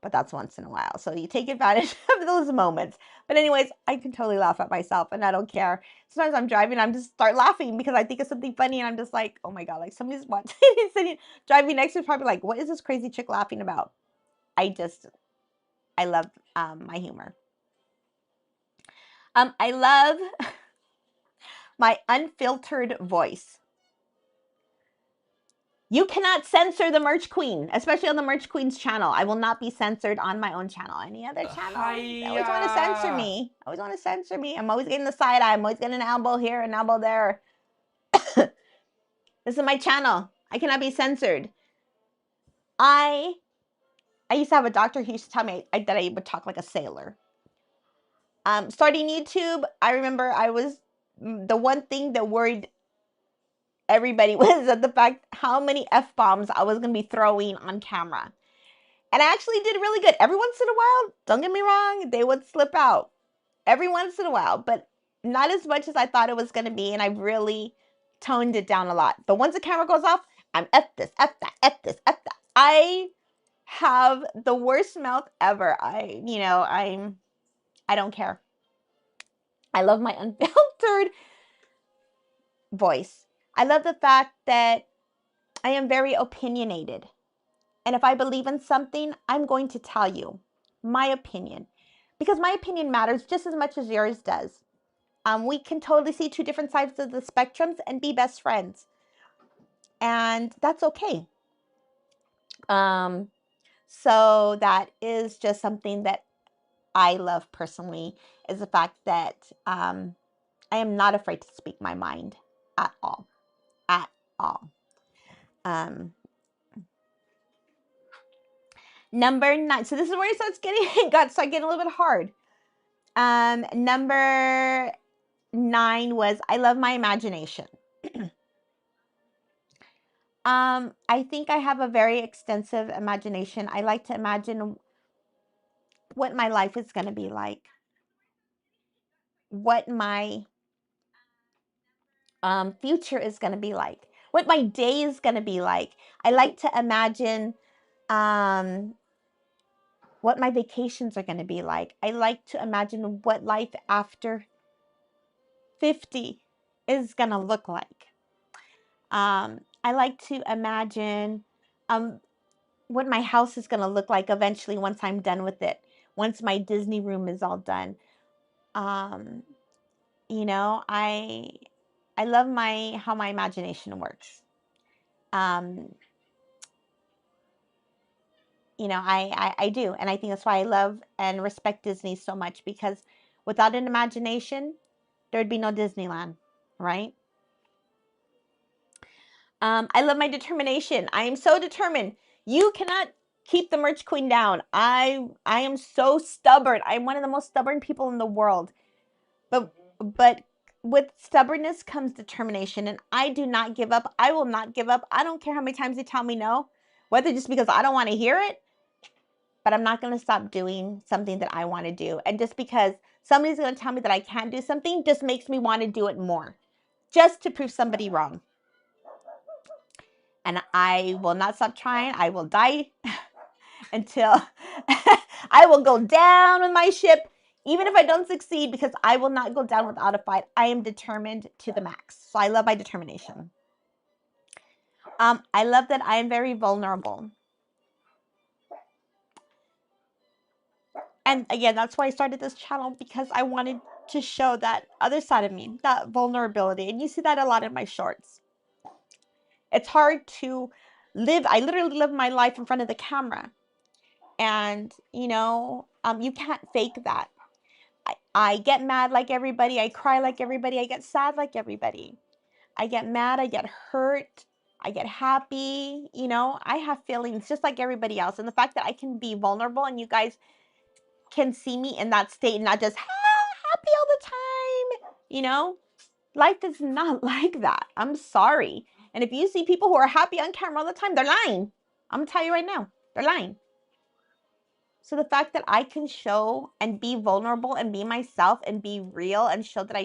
But that's once in a while. So you take advantage of those moments. But anyways, I can totally laugh at myself and I don't care. Sometimes I'm driving, I'm just start laughing because I think of something funny and I'm just like, oh my God, like somebody's watching, sitting, driving next to me, probably like, what is this crazy chick laughing about? I love my humor. I love my unfiltered voice. You cannot censor the Merch Queen, especially on the Merch Queen's channel. I will not be censored on my own channel. Any other channel, they always want to censor me. Always want to censor me. I'm always getting the side eye. I'm always getting an elbow here, an elbow there. This is my channel. I cannot be censored. I used to have a doctor who used to tell me that I would talk like a sailor. Starting YouTube, I remember I was the one thing that worried everybody was the fact how many F-bombs I was going to be throwing on camera. And I actually did really good. Every once in a while, don't get me wrong, they would slip out. Every once in a while, but not as much as I thought it was going to be. And I really toned it down a lot. But once the camera goes off, I'm F this, F that, F this, F that. I have the worst mouth ever. I don't care. I love my unfiltered voice. I love the fact that I am very opinionated. And if I believe in something, I'm going to tell you my opinion, because my opinion matters just as much as yours does. We can totally see two different sides of the spectrums and be best friends. And that's okay. So that is just something that I love personally, is the fact that I am not afraid to speak my mind at all. At all. Number 9. So this is where it starts getting a little bit hard. Number 9 was I love my imagination. I think I have a very extensive imagination. I like to imagine what my life is going to be like, what my future is going to be like, what my day is going to be like. I like to imagine what my vacations are going to be like. I like to imagine what life after 50 is going to look like. I like to imagine what my house is going to look like eventually once I'm done with it, once my Disney room is all done. You know, I love how my imagination works. You know, I do. And I think that's why I love and respect Disney so much, because without an imagination, there'd be no Disneyland, right? I love my determination. I am so determined. You cannot keep the Merch Queen down. I am so stubborn. I'm one of the most stubborn people in the world. But with stubbornness comes determination, and I do not give up. I will not give up. I don't care how many times they tell me no, whether just because I don't want to hear it, but I'm not going to stop doing something that I want to do. And just because somebody's going to tell me that I can't do something just makes me want to do it more, just to prove somebody wrong. And I will not stop trying. I will die until I will go down with my ship, even if I don't succeed, because I will not go down without a fight. I am determined to the max. So I love my determination. I love that I am very vulnerable. And again, that's why I started this channel, because I wanted to show that other side of me, that vulnerability. And you see that a lot in my shorts. It's hard to live. I literally live my life in front of the camera. And, you can't fake that. I get mad like everybody. I cry like everybody. I get sad like everybody. I get mad. I get hurt. I get happy. I have feelings just like everybody else. And the fact that I can be vulnerable and you guys can see me in that state and not just happy all the time, life is not like that. I'm sorry. And if you see people who are happy on camera all the time, they're lying. I'm going to tell you right now, they're lying. So the fact that I can show and be vulnerable and be myself and be real and show that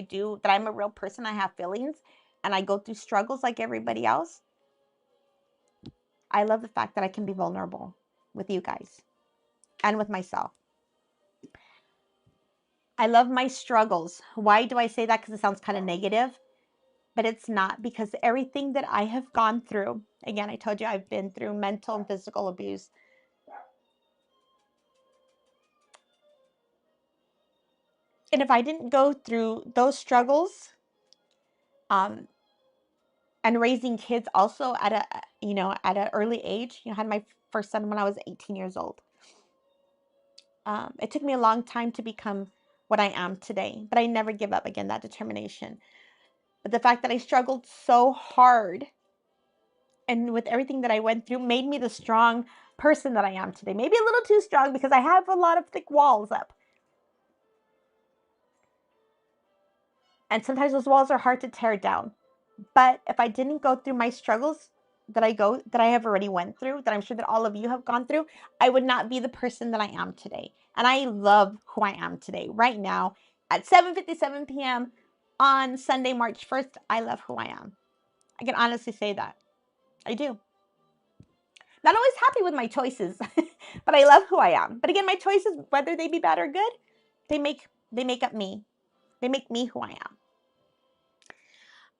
I'm a real person, I have feelings, and I go through struggles like everybody else, I love the fact that I can be vulnerable with you guys and with myself. I love my struggles. Why do I say that? Because it sounds kind of negative, but it's not, because everything that I have gone through, again, I told you I've been through mental and physical abuse. And if I didn't go through those struggles, and raising kids also at an early age, I had my first son when I was 18 years old. It took me a long time to become what I am today, but I never give up. Again, that determination. But the fact that I struggled so hard and with everything that I went through made me the strong person that I am today. Maybe a little too strong, because I have a lot of thick walls up. And sometimes those walls are hard to tear down. But if I didn't go through my struggles that I have already went through, that I'm sure that all of you have gone through, I would not be the person that I am today. And I love who I am today. Right now, at 7:57 p.m. on Sunday, March 1st, I love who I am. I can honestly say that. I do. Not always happy with my choices, but I love who I am. But again, my choices, whether they be bad or good, they make up me. They make me who I am.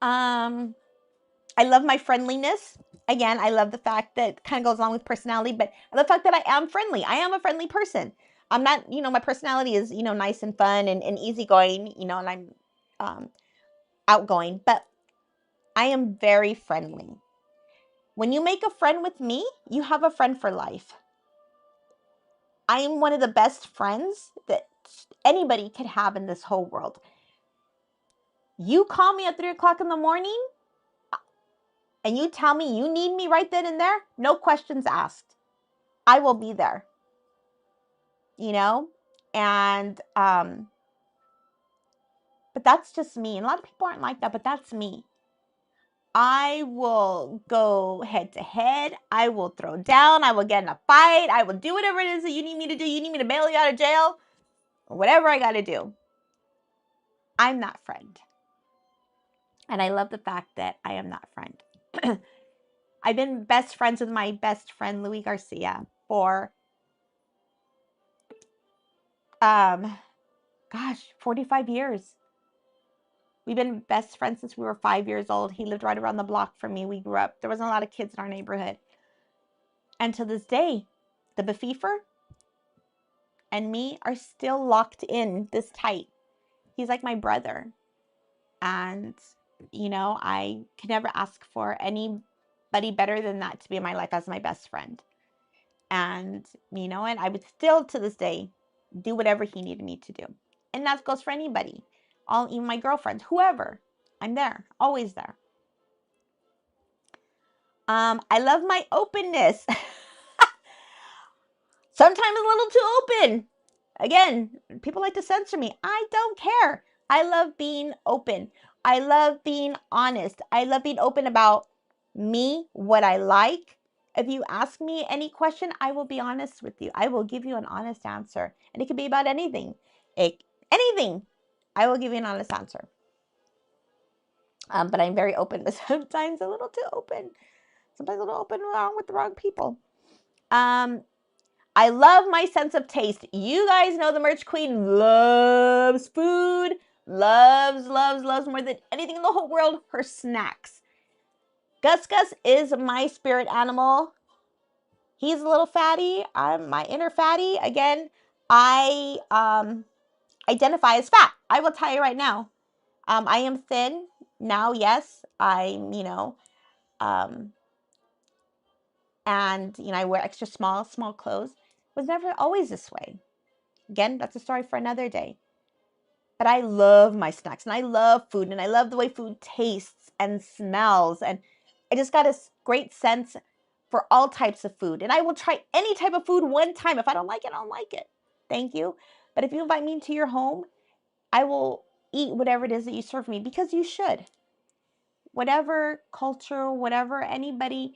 I love my friendliness. Again, I love the fact that kind of goes along with personality, but the fact that I am friendly. I am a friendly person. I'm not, my personality is, nice and fun and easygoing, and I'm outgoing, but I am very friendly. When you make a friend with me, you have a friend for life. I am one of the best friends that anybody could have in this whole world. You call me at 3 o'clock in the morning and you tell me you need me right then and there, no questions asked. I will be there. And but that's just me. And a lot of people aren't like that, but that's me. I will go head to head. I will throw down. I will get in a fight. I will do whatever it is that you need me to do. You need me to bail you out of jail or whatever I got to do. I'm that friend. And I love the fact that I am that friend. I've been best friends with my best friend, Louis Garcia, for, 45 years. We've been best friends since we were 5 years old. He lived right around the block from me. We grew up. There wasn't a lot of kids in our neighborhood. And to this day, the Befifer and me are still locked in this tight. He's like my brother. And, I can never ask for anybody better than that to be in my life as my best friend. And, and I would still to this day do whatever he needed me to do. And that goes for anybody. Even my girlfriends, whoever. I'm there, always there. I love my openness. Sometimes a little too open. Again, people like to censor me. I don't care. I love being open. I love being honest. I love being open about me, what I like. If you ask me any question, I will be honest with you. I will give you an honest answer. And it could be about anything. Anything. I will give you an honest answer. But I'm very open, but sometimes a little too open. Sometimes a little open wrong with the wrong people. I love my sense of taste. You guys know the merch queen loves food, loves more than anything in the whole world, her snacks. Gus Gus is my spirit animal. He's a little fatty. I'm my inner fatty. Again, I identify as fat. I will tell you right now. I am thin now, yes. I'm, and, I wear extra small clothes. Was never always this way. Again, that's a story for another day. But I love my snacks and I love food and I love the way food tastes and smells. And I just got a great sense for all types of food. And I will try any type of food one time. If I don't like it, I don't like it. Thank you. But if you invite me into your home, I will eat whatever it is that you serve me because you should. Whatever culture, whatever anytime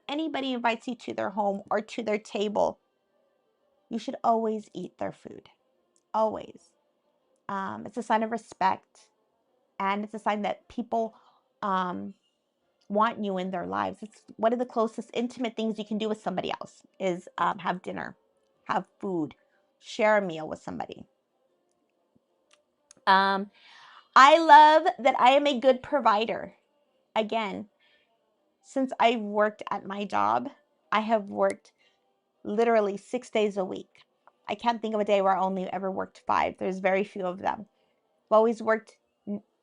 anybody invites you to their home or to their table, you should always eat their food. Always. It's a sign of respect, and it's a sign that people want you in their lives. It's one of the closest intimate things you can do with somebody else is have dinner, have food, share a meal with somebody. I love that I am a good provider. Again, since I've worked at my job, I have worked literally 6 days a week. I can't think of a day where I only ever worked 5. There's very few of them. I've always worked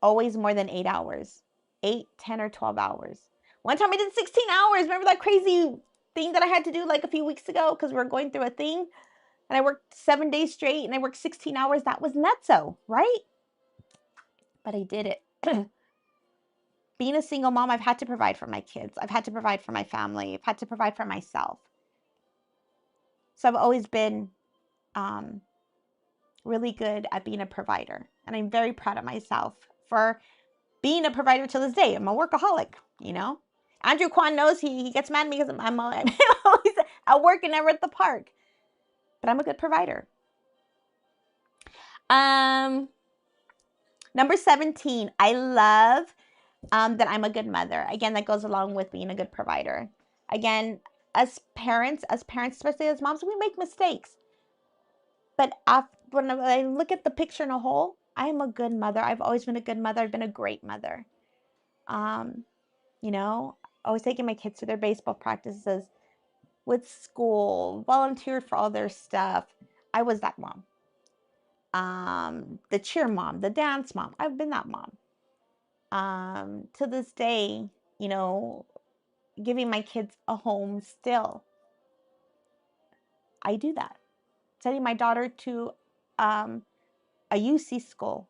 always more than 8 hours. 8, 10, or 12 hours. One time I did 16 hours. Remember that crazy thing that I had to do like a few weeks ago because we were going through a thing? And I worked 7 days straight and I worked 16 hours. That was nutso, right? But I did it. Being a single mom, I've had to provide for my kids. I've had to provide for my family. I've had to provide for myself. So I've always been really good at being a provider. And I'm very proud of myself for being a provider to this day. I'm a workaholic, Andrew Kwan knows he gets mad at me because I'm always at work and never at the park. But I'm a good provider. Number 17, I love that I'm a good mother. Again, that goes along with being a good provider. Again, as parents, especially as moms, we make mistakes. But when I look at the picture in a whole, I am a good mother. I've always been a good mother. I've been a great mother. Always taking my kids to their baseball practices, with school, volunteered for all their stuff. I was that mom. The cheer mom, the dance mom. I've been that mom. To this day, giving my kids a home still. I do that. Sending my daughter to a UC school,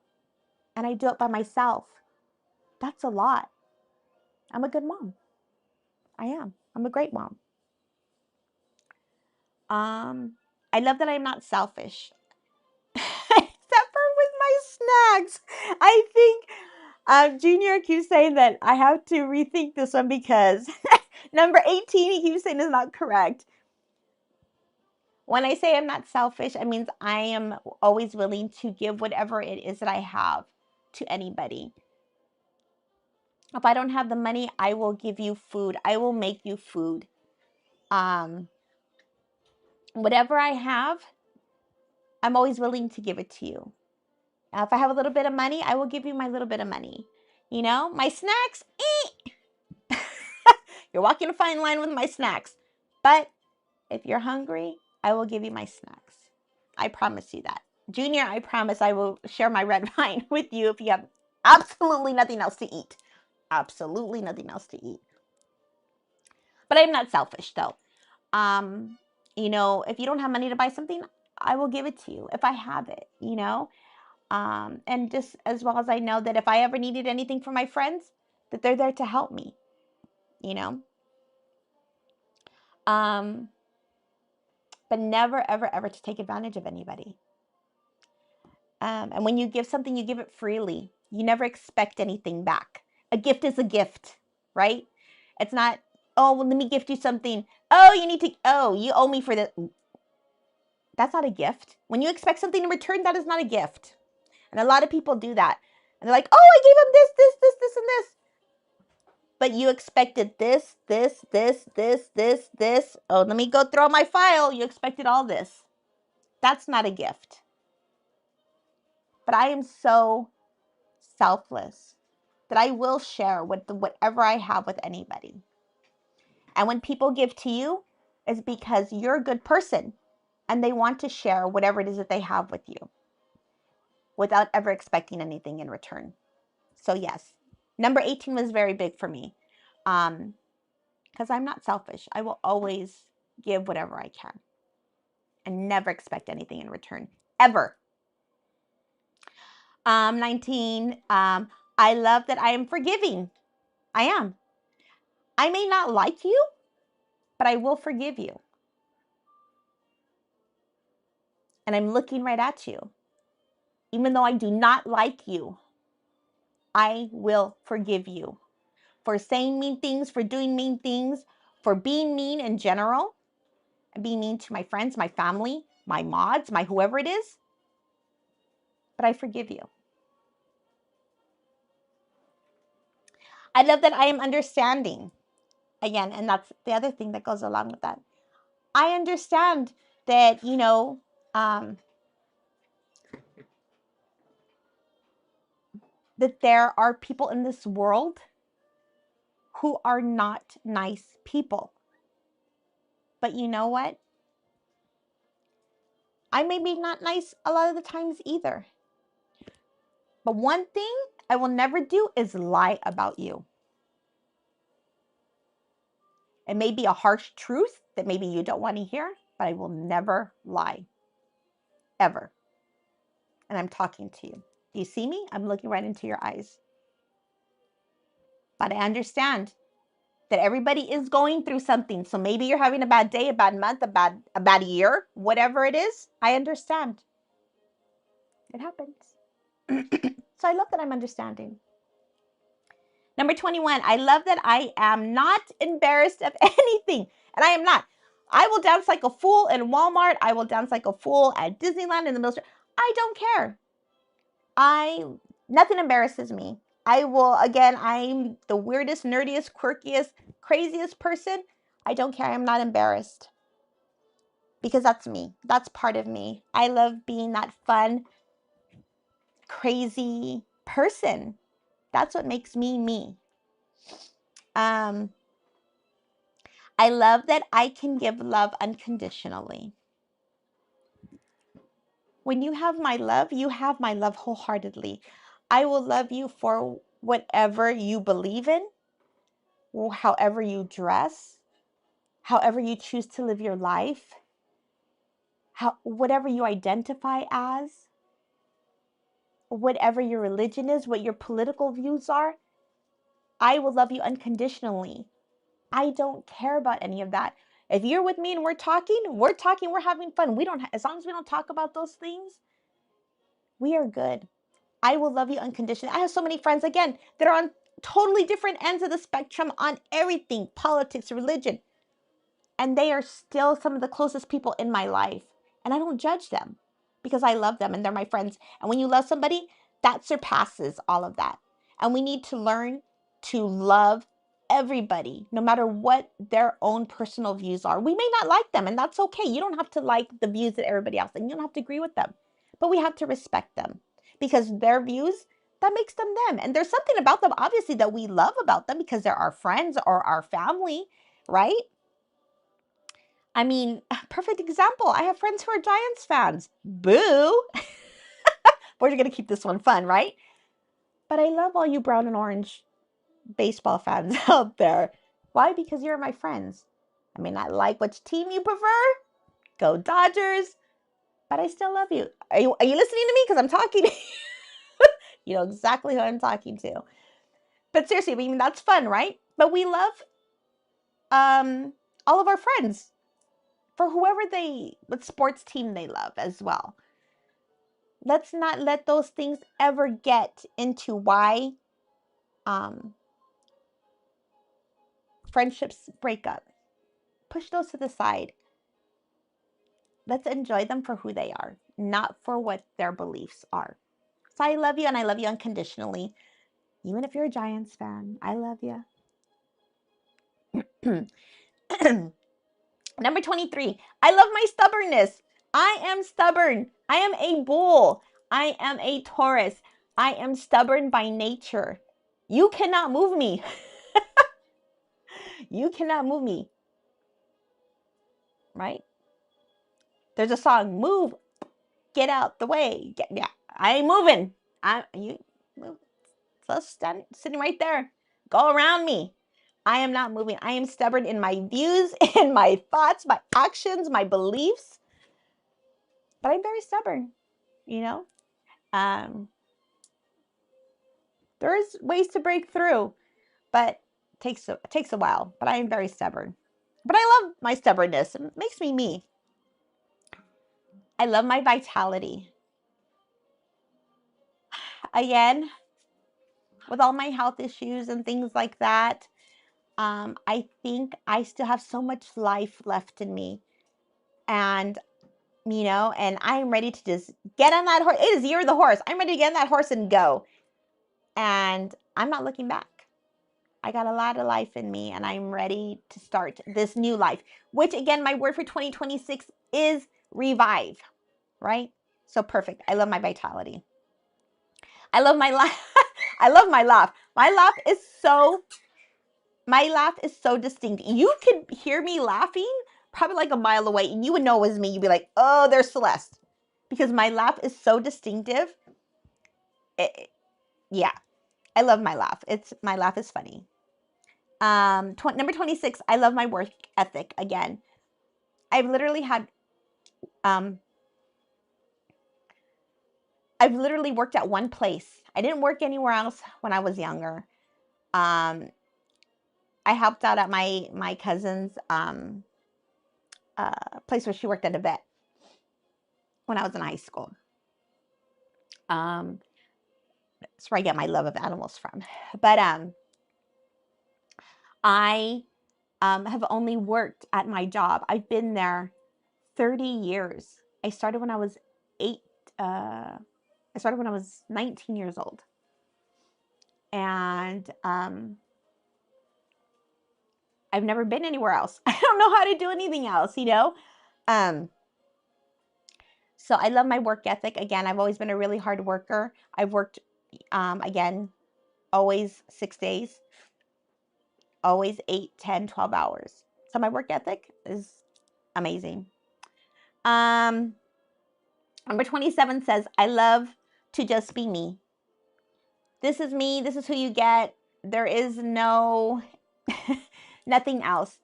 and I do it by myself. That's a lot. I'm a good mom. I am. I'm a great mom. I love that I'm not selfish. Except for with my snacks. I think Junior keeps saying that I have to rethink this one because number 18 he keeps saying is not correct. When I say I'm not selfish, it means I am always willing to give whatever it is that I have to anybody. If I don't have the money, I will give you food. I will make you food. Whatever I have, I'm always willing to give it to you. If I have a little bit of money, I will give you my little bit of money. My snacks, you're walking a fine line with my snacks. But if you're hungry, I will give you my snacks. I promise you that. Junior, I promise I will share my red wine with you if you have absolutely nothing else to eat. Absolutely nothing else to eat. But I'm not selfish though. If you don't have money to buy something, I will give it to you if I have it, and just as well as I know that if I ever needed anything from my friends, that they're there to help me, but never, ever, ever to take advantage of anybody. And when you give something, you give it freely. You never expect anything back. A gift is a gift, right? It's not, oh, well, let me gift you something. Oh, you owe me for this. That's not a gift. When you expect something in return, that is not a gift. And a lot of people do that. And they're like, oh, I gave him this, and this. but you expected this, this, this, this, this, this. Oh, let me go through my file. You expected all this. That's not a gift. But I am so selfless that I will share whatever I have with anybody. And when people give to you, it's because you're a good person and they want to share whatever it is that they have with you without ever expecting anything in return. So yes, number 18 was very big for me because I'm not selfish. I will always give whatever I can and never expect anything in return, ever. 19, I love that I am forgiving. I am. I may not like you, but I will forgive you. And I'm looking right at you. Even though I do not like you, I will forgive you for saying mean things, for doing mean things, for being mean in general, and being mean to my friends, my family, my mods, my whoever it is. But I forgive you. I love that I am understanding. Again, and that's the other thing that goes along with that. I understand that, that there are people in this world who are not nice people. But you know what? I may be not nice a lot of the times either. But one thing I will never do is lie about you. It may be a harsh truth that maybe you don't want to hear, but I will never lie. Ever. And I'm talking to you. Do you see me? I'm looking right into your eyes. But I understand that everybody is going through something. So maybe you're having a bad day, a bad month, a bad year, whatever it is. I understand. It happens. So I love that I'm understanding. Number 21, I love that I am not embarrassed of anything. And I am not. I will dance like a fool in Walmart. I will dance like a fool at Disneyland in the middle. I don't care. Nothing embarrasses me. I'm the weirdest, nerdiest, quirkiest, craziest person. I don't care. I'm not embarrassed. Because that's me. That's part of me. I love being that fun, crazy person. That's what makes me me. I love that I can give love unconditionally. When you have my love, you have my love wholeheartedly. I will love you for whatever you believe in, however you dress, however you choose to live your life, whatever you identify as, whatever your religion is, what your political views are. I will love you unconditionally. I don't care about any of that. If you're with me and we're talking, we're having fun. As long as we don't talk about those things, we are good. I will love you unconditionally. I have so many friends, again, that are on totally different ends of the spectrum on everything, politics, religion. And they are still some of the closest people in my life. And I don't judge them because I love them and they're my friends. And when you love somebody, that surpasses all of that. And we need to learn to love everybody, no matter what their own personal views are. We may not like them, and that's okay. You don't have to like the views that everybody else, and you don't have to agree with them. But we have to respect them because their views, that makes them them. And there's something about them, obviously, that we love about them because they're our friends or our family, right? I mean, perfect example. I have friends who are Giants fans. Boo! We're going to keep this one fun, right? But I love all you brown and orange baseball fans out there. Why? Because you're my friends. I may not like which team you prefer. Go Dodgers. But I still love you. Are you listening to me? Because I'm talking to you. You know exactly who I'm talking to. But seriously, I mean, that's fun, right? But we love all of our friends for what sports team they love as well. Let's not let those things ever get into why friendships break up. Push those to the side. Let's enjoy them for who they are, not for what their beliefs are. So I love you and I love you unconditionally. Even if you're a Giants fan, I love you. Number 23, I love my stubbornness. I am stubborn. I am a bull. I am a Taurus. I am stubborn by nature. You cannot move me. You cannot move me. Right? There's a song, move, get out the way. Yeah, I ain't moving. You move. So sitting right there. Go around me. I am not moving. I am stubborn in my views, in my thoughts, my actions, my beliefs. But I'm very stubborn, you know? There's ways to break through, but it takes a while. But I am very stubborn. But I love my stubbornness. It makes me me. I love my vitality. Again, with all my health issues and things like that, I think I still have so much life left in me. And, and I'm ready to just get on that horse. It is Year of the Horse. I'm ready to get on that horse and go. And I'm not looking back. I got a lot of life in me, and I'm ready to start this new life, which, again, my word for 2026 is revive, right? So perfect. I love my vitality. I love my laugh. I love my laugh. My laugh is so distinct. You could hear me laughing probably like a mile away, and you would know it was me. You'd be like, oh, there's Celeste. Because my laugh is so distinctive. Yeah, I love my laugh. My laugh is funny. Number 26, I love my work ethic. Again, I've literally worked at one place. I didn't work anywhere else when I was younger. I helped out at my cousin's place where she worked at a vet when I was in high school. That's where I get my love of animals from. But I have only worked at my job. I've been there 30 years. I started when I was 19 years old. And I've never been anywhere else. I don't know how to do anything else, So I love my work ethic. Again, I've always been a really hard worker. I've worked, again, always 6 days, always 8, 10, 12 hours. So my work ethic is amazing. Number 27 says, I love to just be me. This is me. This is who you get. There is nothing else.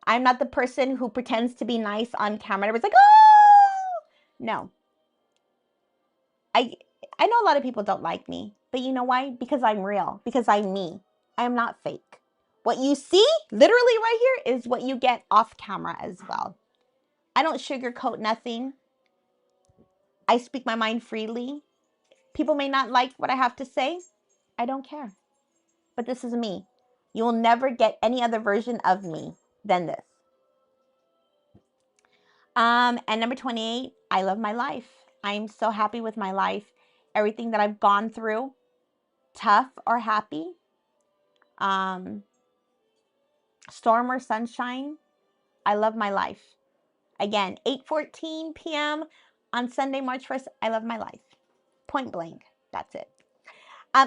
I'm not the person who pretends to be nice on camera. Everybody's like, oh, no. I know a lot of people don't like me, but you know why? Because I'm real, because I'm me. I am not fake. What you see literally right here is what you get off camera as well. I don't sugarcoat nothing. I speak my mind freely. People may not like what I have to say. I don't care. But this is me. You will never get any other version of me than this. And number 28, I love my life. I'm so happy with my life. Everything that I've gone through, tough or happy, storm or sunshine, I love my life. Again, 8:14 p.m. on Sunday, March 1st, I love my life. Point blank. That's it.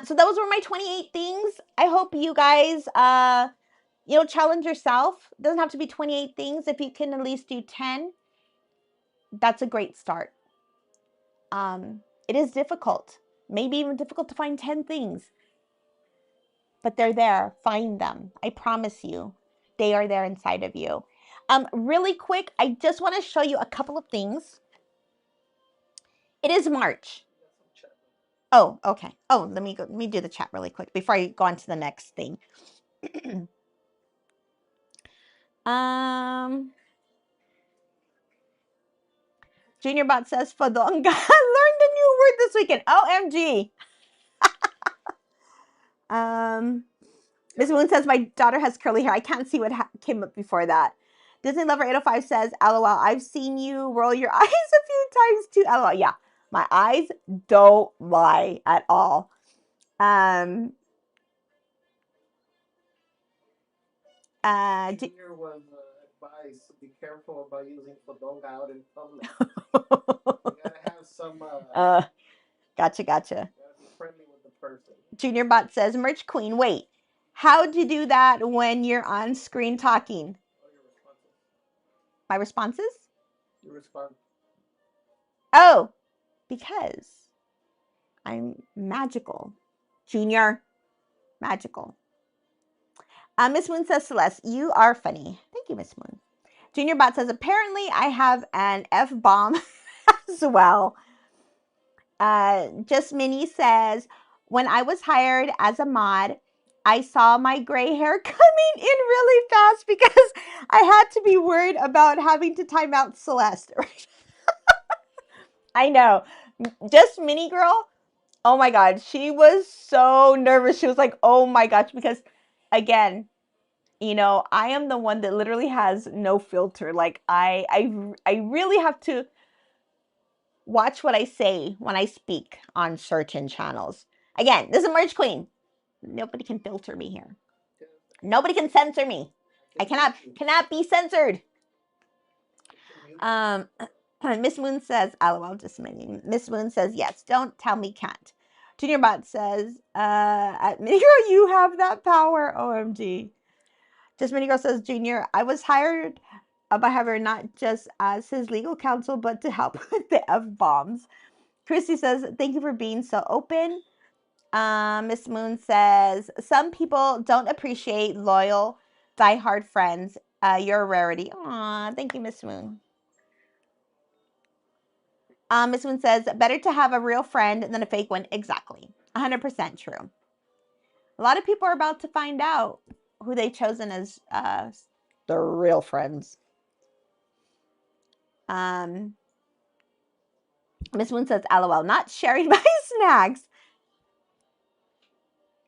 So those were my 28 things. I hope you guys, challenge yourself. It doesn't have to be 28 things. If you can at least do 10, that's a great start. It is difficult, maybe even difficult to find 10 things, but they're there. Find them. I promise you, they are there inside of you. Really quick, I just want to show you a couple of things. It is March. Oh, okay. Oh, let me do the chat really quick before I go on to the next thing. Junior Bot says, Fadonga, learned a new word this weekend. OMG. Miss Moon says, my daughter has curly hair. I can't see what came up before that. Disney Lover 805 says, LOL, I've seen you roll your eyes a few times too. LOL, yeah. My eyes don't lie at all. Junior was advised to be careful about using fodonga out in public. You gotta have some. Gotcha. Gotta be friendly with the person. Junior Bot says, Merch Queen, wait. How'd you do that when you're on screen talking? Oh, your responses. My responses? You respond. Oh, because I'm magical. Junior, magical. Miss Moon says, Celeste, you are funny. Thank you, Miss Moon. Junior Bot says, apparently I have an F-bomb as well. Just Minnie says, when I was hired as a mod, I saw my gray hair coming in really fast because I had to be worried about having to time out Celeste. I know. Just Minnie girl. Oh my God. She was so nervous. She was like, oh my gosh. Because again, you know, I am the one that literally has no filter. Like I really have to watch what I say when I speak on certain channels. Again, this is Merch Queen. Nobody can filter me here. Nobody can censor me. I cannot be censored. Miss Moon says, LOL, just mini. Miss Moon says, yes, don't tell me can't. Junior Bot says, at Minigirl, you have that power. OMG. Just Minigirl says, Junior, I was hired by However not just as his legal counsel, but to help with the F-bombs. Christy says, thank you for being so open. Miss Moon says, some people don't appreciate loyal, diehard friends. You're a rarity. Aw, thank you, Miss Moon. Miss Moon says, better to have a real friend than a fake one. Exactly. 100% true. A lot of people are about to find out who they've chosen as their real friends. Miss Moon says, LOL, not sharing my snacks.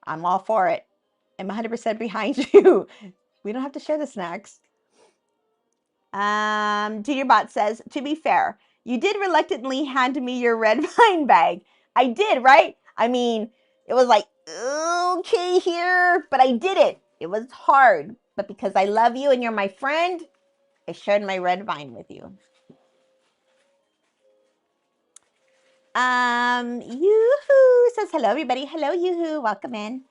I'm all for it. I'm 100% behind you. We don't have to share the snacks. Junior Bot says, to be fair, you did reluctantly hand me your red vine bag. I did, right? I mean, it was like, okay here, but I did it. It was hard, but because I love you and you're my friend, I shared my red vine with you. Yoo-hoo says, hello, everybody. Hello, Yoo-hoo. Welcome in.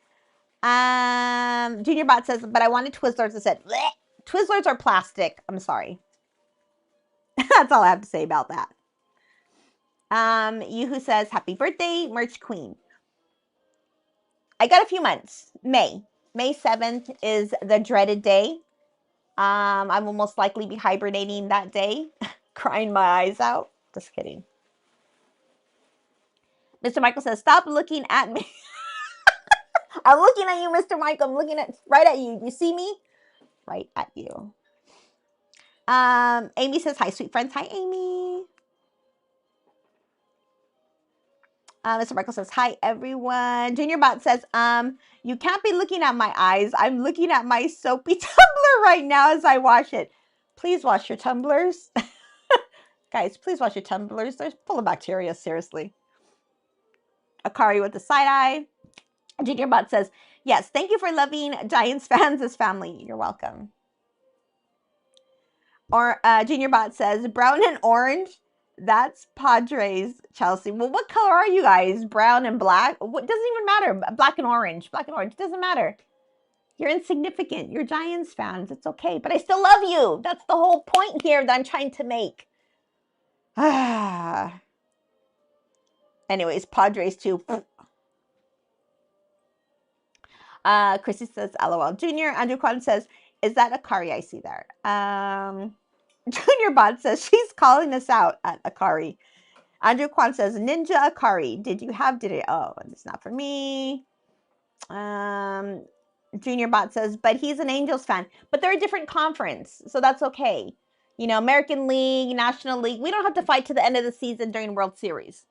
Junior Bot says, but I wanted Twizzlers. I said, bleh. Twizzlers are plastic. I'm sorry. That's all I have to say about that. Yoo-hoo says, happy birthday, Merch Queen. I got a few months. May 7th is the dreaded day. I will most likely be hibernating that day, crying my eyes out. Just kidding. Mr. Michael says, stop looking at me. I'm looking at you, Mr. Michael. I'm looking right at you. You see me? Right at you. Amy says, hi, sweet friends. Hi, Amy. Mr. Michael says, hi, everyone. Junior Bot says, you can't be looking at my eyes. I'm looking at my soapy tumbler right now as I wash it. Please wash your tumblers. Guys, please wash your tumblers. They're full of bacteria, seriously. Akari with the side eye. Junior Bot says, yes, thank you for loving Giants fans as family. You're welcome. Or Junior Bot says, brown and orange. That's Padres, Chelsea. Well, what color are you guys? Brown and black? What doesn't even matter. Black and orange. Black and orange. Doesn't matter. You're insignificant. You're Giants fans. It's okay. But I still love you. That's the whole point here that I'm trying to make. Anyways, Padres too. Chrissy says, LOL. Junior, Andrew Kwan says, is that Akari I see there? Junior Bot says, she's calling us out at Akari. Andrew Kwan says, Ninja Akari, did you have today? Oh, it's not for me. Junior Bot says, but he's an Angels fan. But they're a different conference, so that's okay. You know, American League, National League, we don't have to fight to the end of the season during World Series.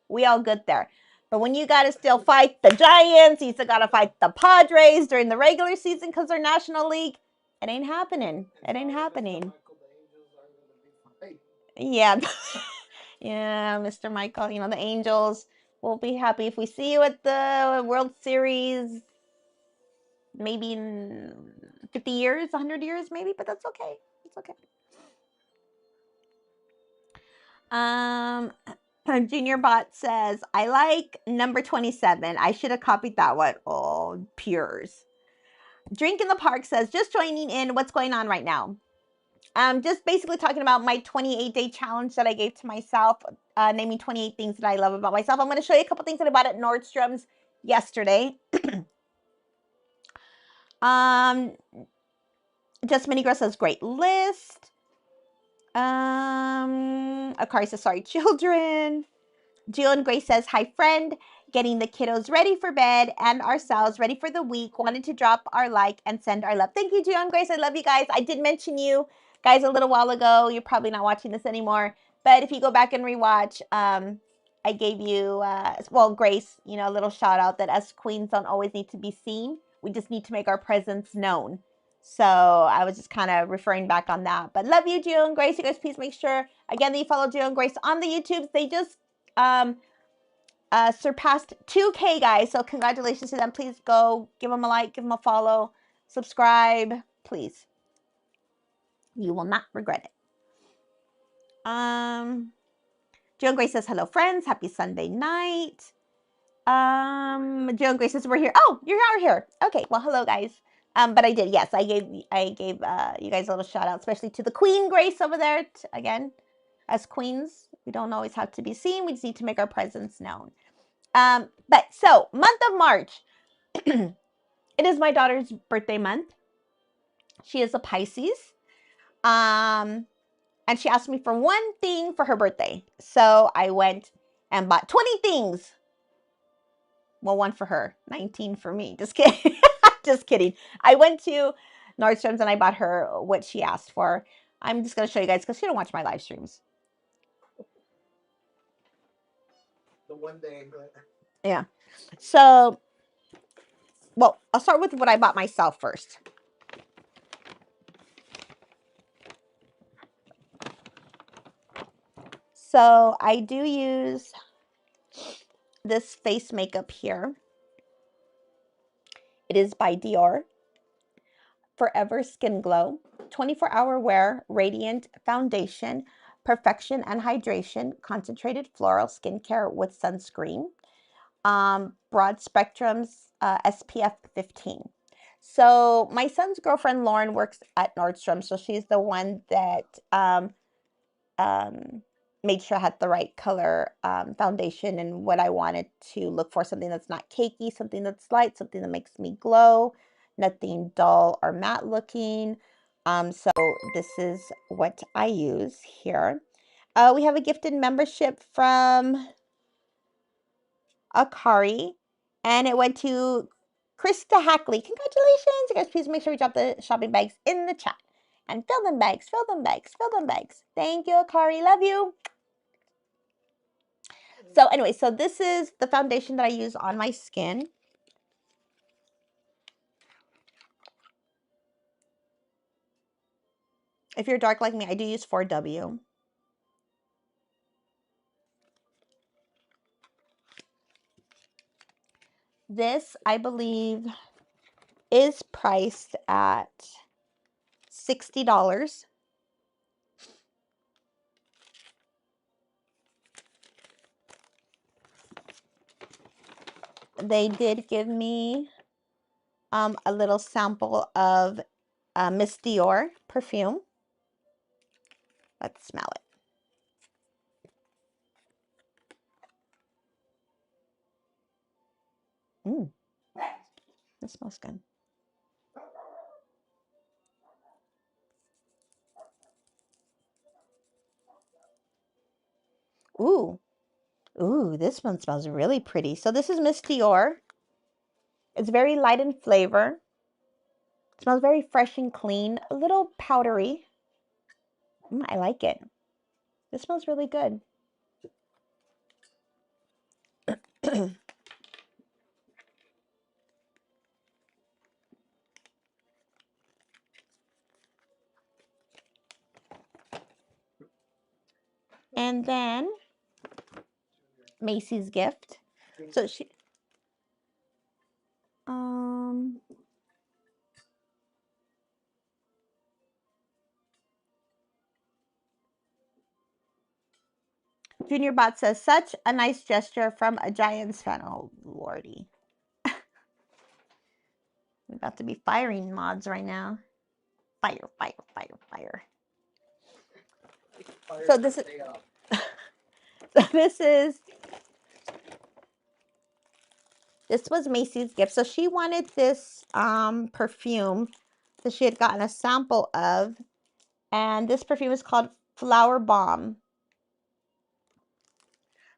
We all good there. But when you got to still fight the Giants, you still got to fight the Padres during the regular season because they're National League, it ain't happening. It ain't happening. Yeah. Yeah, Mr. Michael, you know, the Angels will be happy if we see you at the World Series. Maybe 50 years, 100 years maybe, but that's okay. It's okay. Junior Bot says, I like number 27. I should have copied that one. Oh, pures. Drink in the Park says, just joining in. What's going on right now? Just basically talking about my 28-day challenge that I gave to myself, naming 28 things that I love about myself. I'm going to show you a couple things that I bought at Nordstrom's yesterday. Just Mini Girl says, great list. Akari says, sorry, children. Jill and Grace says, hi, friend. Getting the kiddos ready for bed and ourselves ready for the week. Wanted to drop our like and send our love. Thank you, Jill and Grace. I love you guys. I did mention you guys a little while ago. You're probably not watching this anymore. But if you go back and rewatch, I gave you, well, Grace, you know, a little shout out that us queens don't always need to be seen. We just need to make our presence known. So I was just kind of referring back on that. But love you, Jill and Grace. You guys, please make sure, again, that you follow Jill and Grace on the YouTubes. They just surpassed 2K, guys. So congratulations to them. Please go give them a like, give them a follow, subscribe, please. You will not regret it. Jill and Grace says, hello, friends. Happy Sunday night. Jill and Grace says, we're here. Oh, you are here. Okay, well, hello, guys. But I did, yes, I gave you guys a little shout out, especially to the Queen Grace over there. Again, as queens, we don't always have to be seen. We just need to make our presence known. But so, month of March. It is my daughter's birthday month. She is a Pisces. And she asked me for one thing for her birthday. So I went and bought 20 things. Well, one for her, 19 for me. Just kidding. Just kidding. I went to Nordstrom's and I bought her what she asked for. I'm just going to show you guys because she don't watch my live streams. The one day. Yeah. So, well, I'll start with what I bought myself first. So I do use this face makeup here. It is by Dior. Forever Skin Glow. 24-hour wear, radiant foundation, perfection and hydration, concentrated floral skincare with sunscreen. Broad spectrums, SPF 15. So my son's girlfriend, Lauren, works at Nordstrom. So she's the one that made sure I had the right color foundation and what I wanted to look for. Something that's not cakey, something that's light, something that makes me glow, nothing dull or matte looking. So this is what I use here. We have a gifted membership from Akari, and it went to Krista Hackley. Congratulations! You guys, please make sure you drop the shopping bags in the chat. And fill them bags, fill them bags, fill them bags. Thank you, Akari. Love you. So anyway, so this is the foundation that I use on my skin. If you're dark like me, I do use 4W. This, I believe, is priced at $60. They did give me a little sample of Miss Dior perfume. Let's smell it. It smells good. Ooh, this one smells really pretty. So this is Miss Dior. It's very light in flavor. It smells very fresh and clean, a little powdery. I like it. This smells really good. And then Macy's gift. So she Junior Bot says, such a nice gesture from a Giants fan. Oh, lordy. I'm about to be firing mods right now. Fire, fire, fire, fire. So this is this was Macy's gift. So she wanted this perfume that she had gotten a sample of, and this perfume is called Flower Bomb.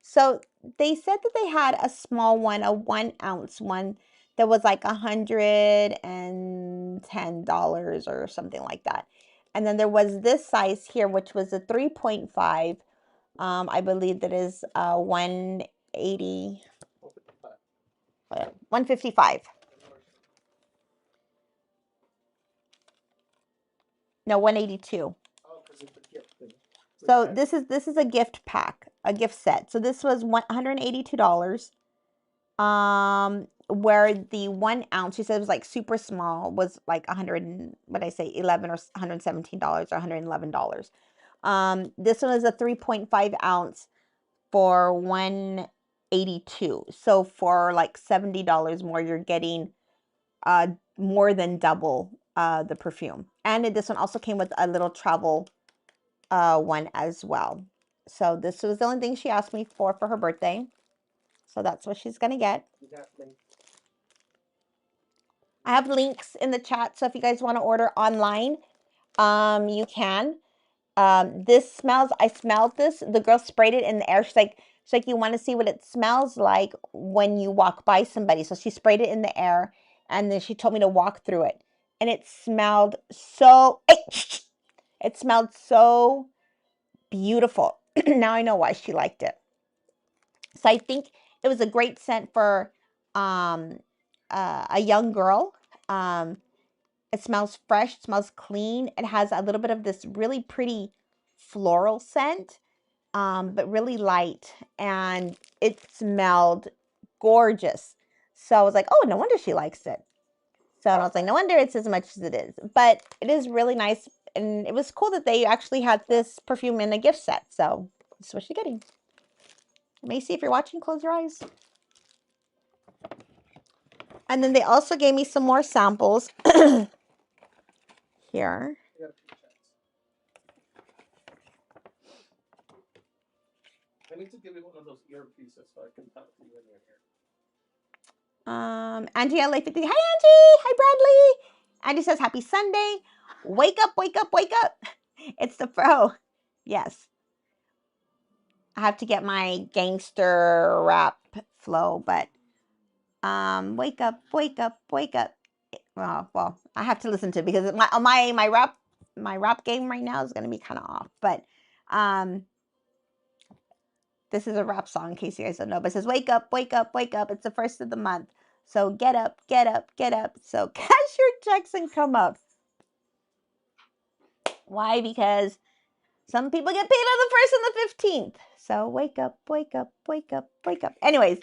So they said that they had a small one, a 1 ounce one that was like $110 or something like that. And then there was this size here, which was a 3.5. I believe that is 180, 155. No, 182. So this is a gift pack, a gift set. So this was $182. Where the 1 ounce, she said it was like super small, was like 100, what did I say, 11 or $117 or $111. This one is a 3.5 ounce for 182. So for like $70 more, you're getting more than double the perfume. And this one also came with a little travel one as well. So this was the only thing she asked me for her birthday. So that's what she's gonna get. I have links in the chat, so if you guys want to order online, you can. This smells, I smelled this. The girl sprayed it in the air. She's like, you want to see what it smells like when you walk by somebody. So she sprayed it in the air, and then she told me to walk through it. And it smelled so, it smelled so beautiful. Now I know why she liked it. So I think it was a great scent for a young girl. It smells fresh, it smells clean. It has a little bit of this really pretty floral scent, but really light. And it smelled gorgeous. So I was like, oh, no wonder she likes it. So I was like, no wonder it's as much as it is. But it is really nice. And it was cool that they actually had this perfume in a gift set. So this is what she's getting. Macy, if you're watching, close your eyes. And then they also gave me some more samples here. I need to give you one of those earpieces so I can talk to you in your ear. Angie LA50. Hi, Angie. Hi, Bradley. Angie says, happy Sunday. Wake up, wake up, wake up. It's the pro. Yes. I have to get my gangster rap flow, but wake up, wake up, wake up. Well, I have to listen to it because my rap game right now is going to be kind of off. But this is a rap song in case you guys don't know. But it says, wake up, wake up, wake up. It's the first of the month. So get up, get up, get up. So cash your checks and come up. Why? Because some people get paid on the 1st and the 15th. So wake up, wake up, wake up, wake up. Anyways,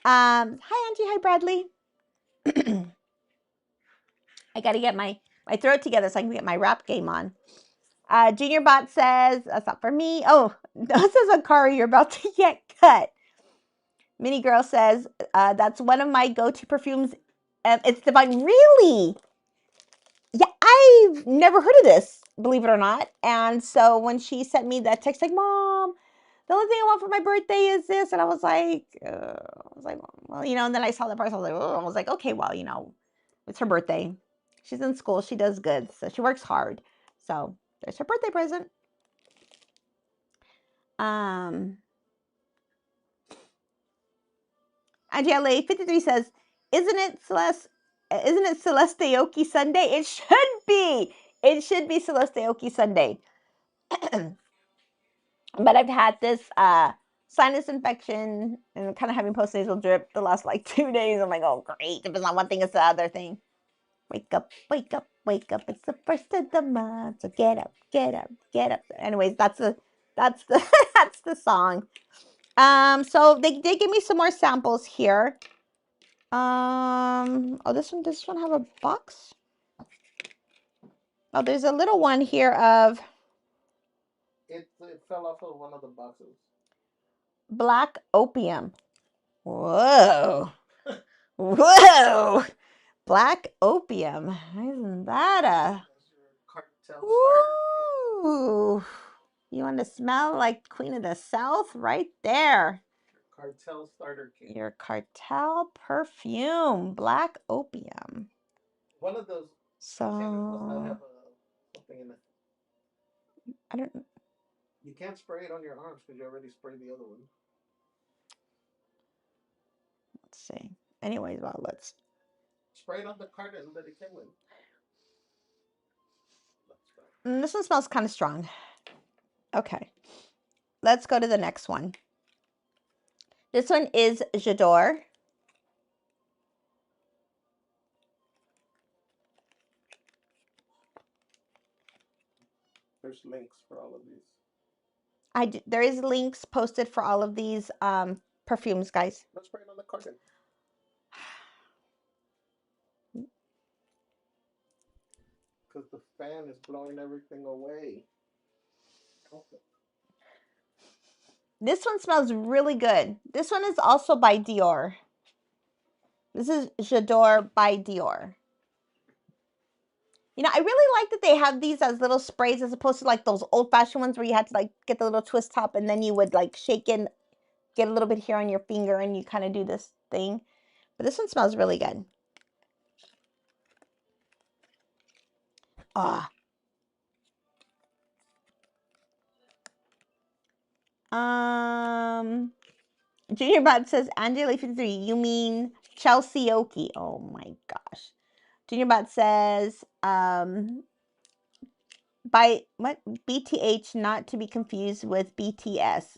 hi Angie, hi Bradley. I got to get my throat together so I can get my rap game on. Junior Bot says, that's not for me. Oh, this is Akari, you're about to get cut. Mini Girl says, that's one of my go-to perfumes. It's Divine. Really? Yeah, I've never heard of this, believe it or not. And so when she sent me that text, like, Mom, the only thing I want for my birthday is this. And I was like, well, you know, and then I saw the price. I was like, oh, I was like, okay, well, you know, it's her birthday. She's in school. She does good. So she works hard. So there's her birthday present. IGLA 53 says, isn't it Celeste Oki Sunday? It should be. It should be Celeste Oki Sunday. But I've had this sinus infection and kind of having postnasal drip the last like 2 days. I'm like, oh great. If it's not one thing, it's the other thing. Wake up, wake up, wake up. It's the first of the month. So get up, get up, get up. Anyways, that's the that's the song. So they did give me some more samples here. Oh, does this one have a box? Oh, there's a little one here of. It fell off of one of the boxes. Black Opium. Whoa. Whoa. Black Opium. Isn't that a... Cartel starter kit. Ooh. You want to smell like Queen of the South? Right there. Cartel starter kit. Your cartel perfume. Black Opium. One of those containers must not have something in it. I don't... You can't spray it on your arms because you already sprayed the other one. Let's see. Anyways, well, let's... Spray it on the carton that it came with. This one smells kind of strong. Okay. Let's go to the next one. This one is J'adore. There's links for all of these. There is links posted for all of these perfumes, guys. Let's spray it on the carton. Because the fan is blowing everything away. Okay. This one smells really good. This one is also by Dior. This is J'adore by Dior. You know, I really like that they have these as little sprays as opposed to like those old-fashioned ones where you had to like get the little twist top and then you would like shake in, get a little bit here on your finger and you kind of do this thing. But this one smells really good. Ah. Junior Bot says, Angela 53, you mean Chelsea Oki. Oh my gosh. Junior Bot says, by what? BTH, not to be confused with BTS.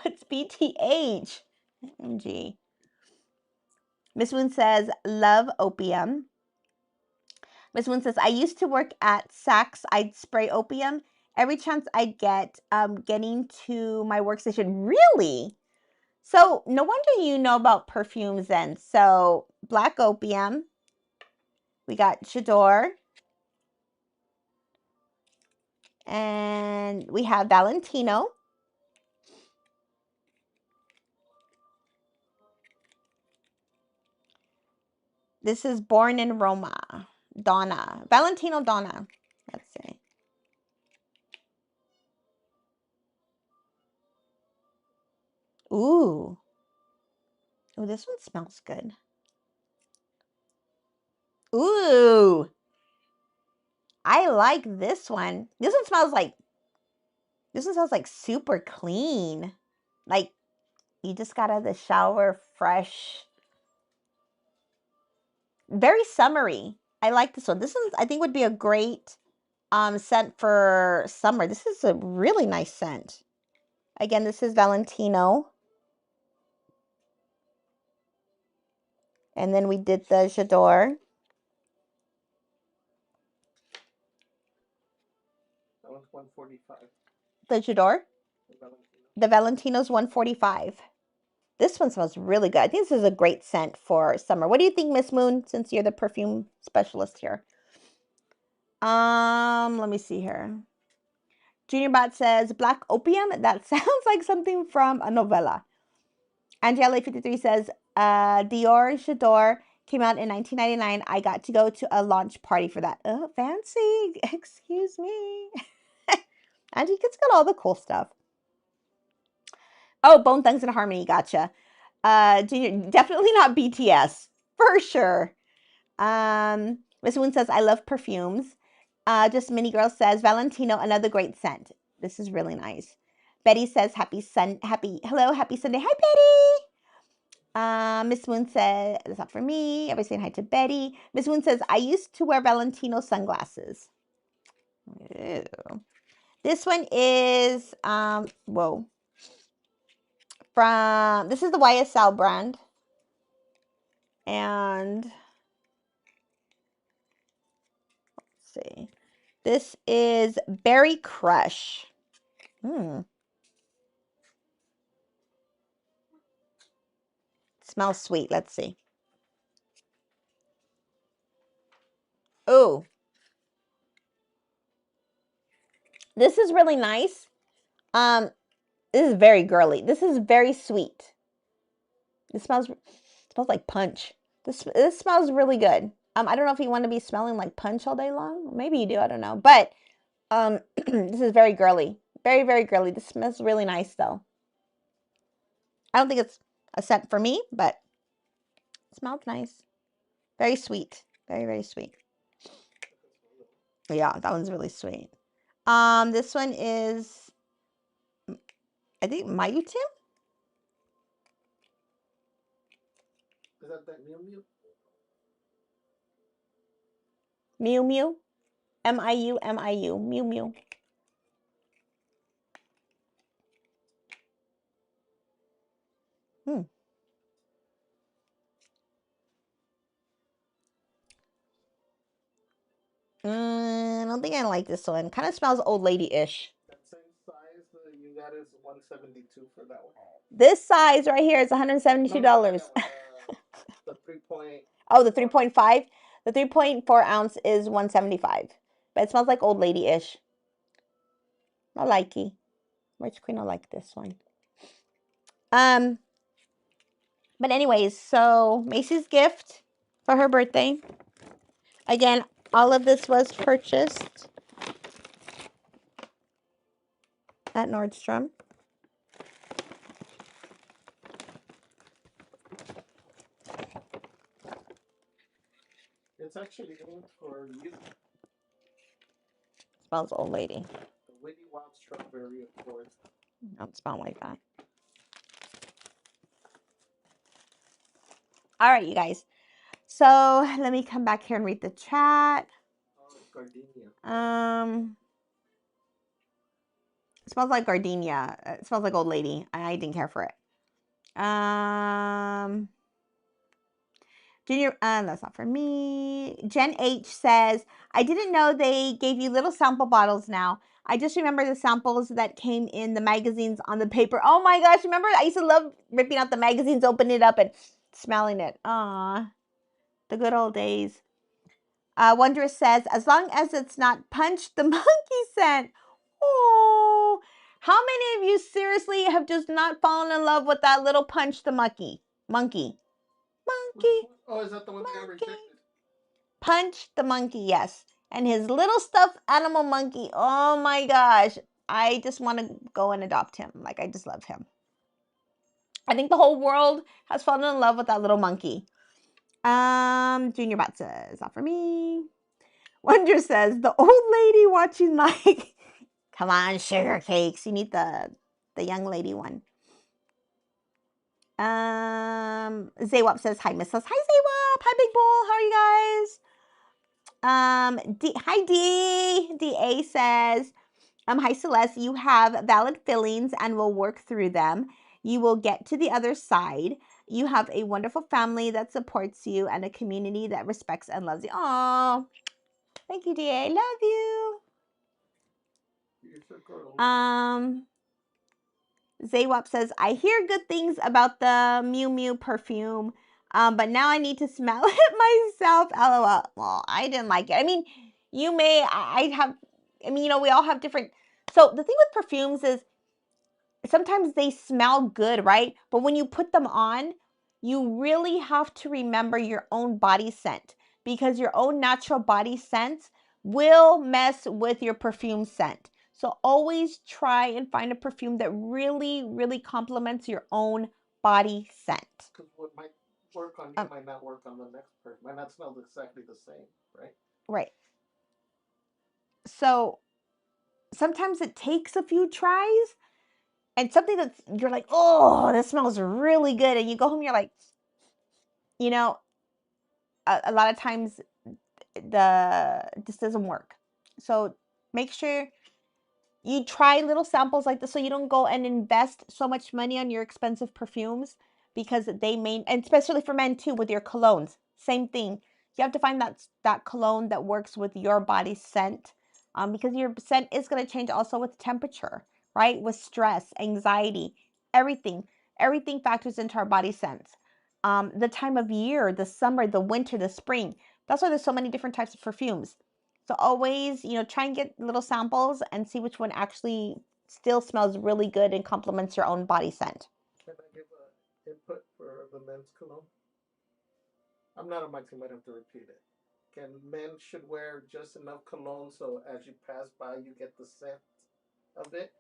What's BTH? OMG. Miss Woon says, love opium. Miss Woon says, I used to work at Saks. I'd spray opium every chance I'd get getting to my workstation. Really? So no wonder you know about perfumes then. So Black Opium. We got J'adore. And we have Valentino. This is Born in Roma. Donna. Valentino Donna. Let's see. Ooh. Oh, this one smells good. Ooh. I like this one. This one smells like super clean. Like you just got out of the shower fresh. Very summery. I like this one. This one I think would be a great scent for summer. This is a really nice scent. Again, this is Valentino. And then we did the J'adore. That one's 145. The J'adore? The Valentino. The Valentino's 145. This one smells really good. I think this is a great scent for summer. What do you think, Miss Moon, since you're the perfume specialist here? Let me see here. Junior Bot says, Black Opium? That sounds like something from a novella. Angela 53 says, Dior J'adore came out in 1999. I got to go to a launch party for that. Oh, fancy. Excuse me. Angie gets got all the cool stuff. Oh, Bone Thugs and Harmony. Gotcha. Junior, definitely not BTS. For sure. Miss Woon says, I love perfumes. Just Mini Girl says, Valentino, another great scent. This is really nice. Betty says, happy Sunday. Hi, Betty. Miss Woon says, it's not for me. Everybody's saying hi to Betty. Miss Woon says, I used to wear Valentino sunglasses. Ew. This one is, whoa. This is the YSL brand. And let's see. This is Berry Crush. Smells sweet. Let's see. Oh. This is really nice. This is very girly. This is very sweet. It smells like punch. This smells really good. I don't know if you want to be smelling like punch all day long. Maybe you do. I don't know. But this is very girly. Very, very girly. This smells really nice, though. I don't think it's a scent for me, but it smells nice. Very sweet. Very, very sweet. Yeah, that one's really sweet. This one is, I think, Mayutim? Is that Mew Mew? Mew Mew? M-I-U-M-I-U. Mew Mew. I don't think I like this one. Kind of smells old lady-ish. That same size you got is $172 for that one. This size right here is $172. No, the 3. Oh, the 3.5? The 3.4 ounce is $175. But it smells like old lady-ish. I likey. Rich Queen, I like this one. But anyways, so Macy's gift for her birthday. Again, all of this was purchased at Nordstrom. It's actually aimed for you. Smells old lady. The Witty Wild Strawberry, of course. Don't smell like that. All right, you guys. So let me come back here and read the chat. Oh, it's gardenia. It smells like gardenia. It smells like old lady. I didn't care for it. Junior, that's not for me. Jen H says, I didn't know they gave you little sample bottles now. I just remember the samples that came in the magazines on the paper. Oh my gosh, remember? I used to love ripping out the magazines, opening it up and smelling it. Aw, the good old days. Wondrous says, as long as it's not Punch the Monkey scent. Oh, how many of you seriously have just not fallen in love with that little Punch the Monkey? Monkey. Oh, is that the one that got rejected? Punch the Monkey, yes. And his little stuffed animal monkey. Oh my gosh. I just want to go and adopt him. Like, I just love him. I think the whole world has fallen in love with that little monkey. Junior Bot says, not for me. Wonder says, the old lady watching like, come on, sugar cakes. You need the young lady one. Zaywap says, hi, Mrs. Hi, Zaywap. Hi, Big Bull. How are you guys? Hi, D. DA says, hi, Celeste. You have valid feelings and will work through them. You will get to the other side. You have a wonderful family that supports you and a community that respects and loves you. Oh, thank you, DA. Love you. Zaywap says, I hear good things about the Miu Miu perfume, but now I need to smell it myself. LOL. Well, I didn't like it. I mean, you may, we all have different. So the thing with perfumes is sometimes they smell good, right? But when you put them on, you really have to remember your own body scent because your own natural body scent will mess with your perfume scent. So always try and find a perfume that really, really complements your own body scent. Because what might work on you might not work on the next person. Might not smell exactly the same, right? Right. So sometimes it takes a few tries and something that's, you're like, oh, this smells really good. And you go home, you're like, a lot of times this doesn't work. So make sure you try little samples like this so you don't go and invest so much money on your expensive perfumes because they may, and especially for men too, with your colognes, same thing. You have to find that cologne that works with your body scent, because your scent is going to change also with temperature, right? With stress, anxiety, everything factors into our body scents. The time of year, the summer, the winter, the spring. That's why there's so many different types of perfumes. So always, try and get little samples and see which one actually still smells really good and complements your own body scent. Can I give a input for the men's cologne? I'm not a mic, so I might have to repeat it. Can men should wear just enough cologne so as you pass by you get the scent of it?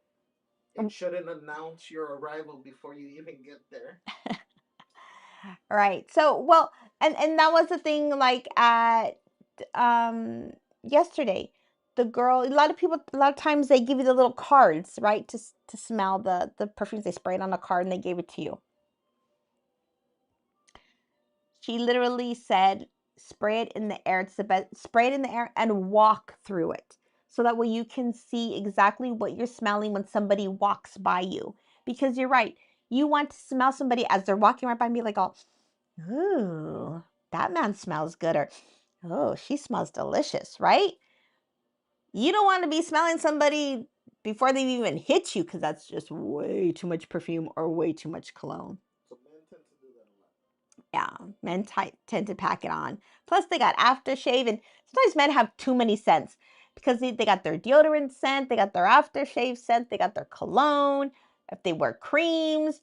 It shouldn't announce your arrival before you even get there. Right. So, well, and that was the thing, like at yesterday, the girl, a lot of times they give you the little cards, right, to smell the perfumes. They spray it on a card and they gave it to you. She literally said, spray it in the air. It's the best. Spray it in the air and walk through it. So that way you can see exactly what you're smelling when somebody walks by you. Because you're right. You want to smell somebody as they're walking right by me, like, oh, ooh, that man smells good. Or, oh, she smells delicious, right? You don't want to be smelling somebody before they even hit you, because that's just way too much perfume or way too much cologne. So men tend to do that a lot. Yeah, men tend to pack it on. Plus, they got aftershave, and sometimes men have too many scents because they got their deodorant scent, they got their aftershave scent, they got their cologne. If they wear creams,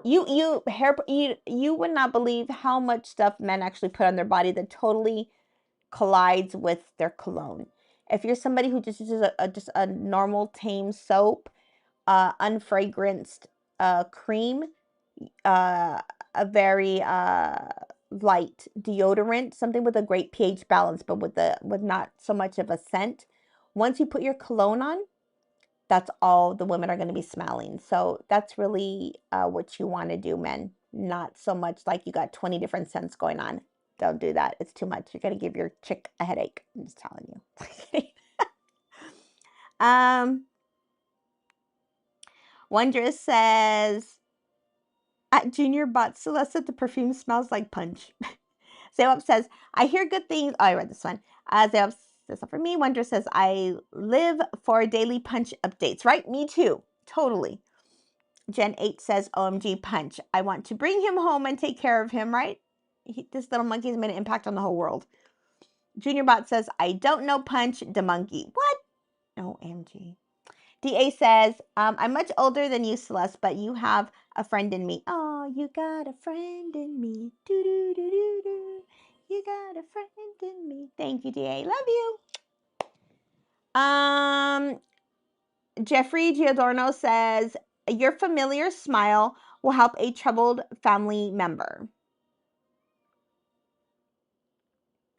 you would not believe how much stuff men actually put on their body that totally collides with their cologne. If you're somebody who just uses just a normal tame soap, unfragranced cream, uh, a very light deodorant, something with a great pH balance, but with not so much of a scent. Once you put your cologne on, that's all the women are going to be smelling. So that's really what you want to do, men. Not so much like you got 20 different scents going on. Don't do that. It's too much. You're going to give your chick a headache. I'm just telling you. Wondrous says, at Junior bought Celeste that the perfume smells like punch. Zayop says, I hear good things. Oh, I read this one. Zayop says, for me, Wondrous says, I live for daily punch updates. Right? Me too. Totally. Gen 8 says, OMG punch. I want to bring him home and take care of him, right? This little monkey has made an impact on the whole world. Junior Bot says, I don't know punch the monkey. What? OMG. DA says, I'm much older than you, Celeste, but you have a friend in me. Oh, you got a friend in me. Do do do do do. You got a friend in me. Thank you, DA. Love you. Jeffrey Giordano says, your familiar smile will help a troubled family member.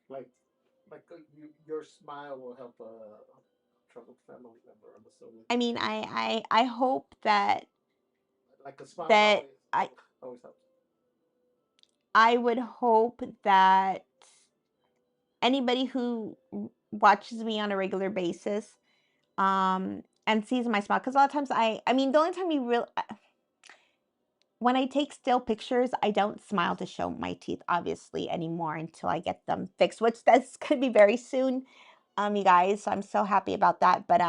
Like your smile will help a troubled family member. I'm assuming. I mean, I hope that like a smile that always helps. I would hope that anybody who watches me on a regular basis and sees my smile, because a lot of times I mean, the only time you really, when I take still pictures, I don't smile to show my teeth, obviously, anymore until I get them fixed, which that's going to be very soon, you guys. So I'm so happy about that. But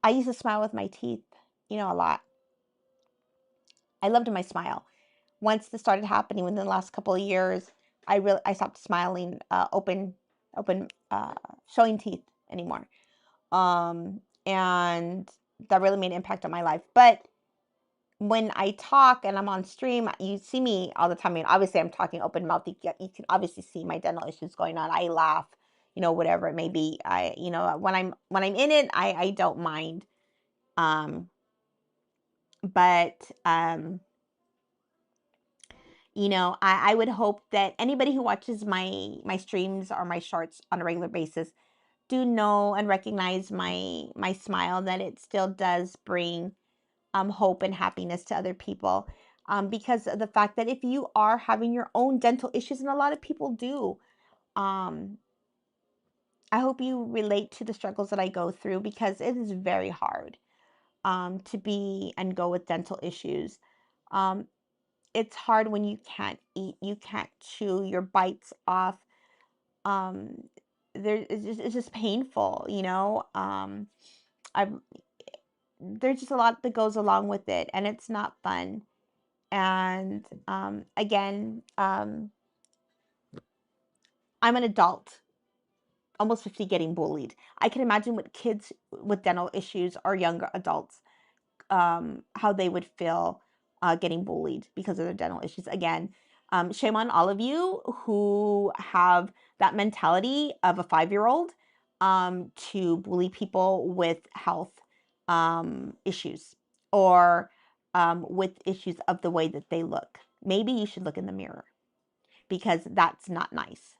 I used to smile with my teeth, a lot. I loved my smile. Once this started happening within the last couple of years, I stopped smiling, open, showing teeth anymore. And that really made an impact on my life. But when I talk and I'm on stream, you see me all the time. I mean, obviously I'm talking open mouth. You can obviously see my dental issues going on. I laugh, whatever it may be. When I'm in it, I don't mind. But I would hope that anybody who watches my streams or my shorts on a regular basis do know and recognize my smile, that it still does bring hope and happiness to other people, because of the fact that if you are having your own dental issues, and a lot of people do, I hope you relate to the struggles that I go through, because it is very hard to be and go with dental issues. It's hard when you can't eat, you can't chew, your bites off. It's just painful, I've there's just a lot that goes along with it, and it's not fun. And again, I'm an adult. almost 50 getting bullied. I can imagine what kids with dental issues or younger adults, how they would feel getting bullied because of their dental issues. Again, shame on all of you who have that mentality of a 5-year-old to bully people with health issues or with issues of the way that they look. Maybe you should look in the mirror because that's not nice.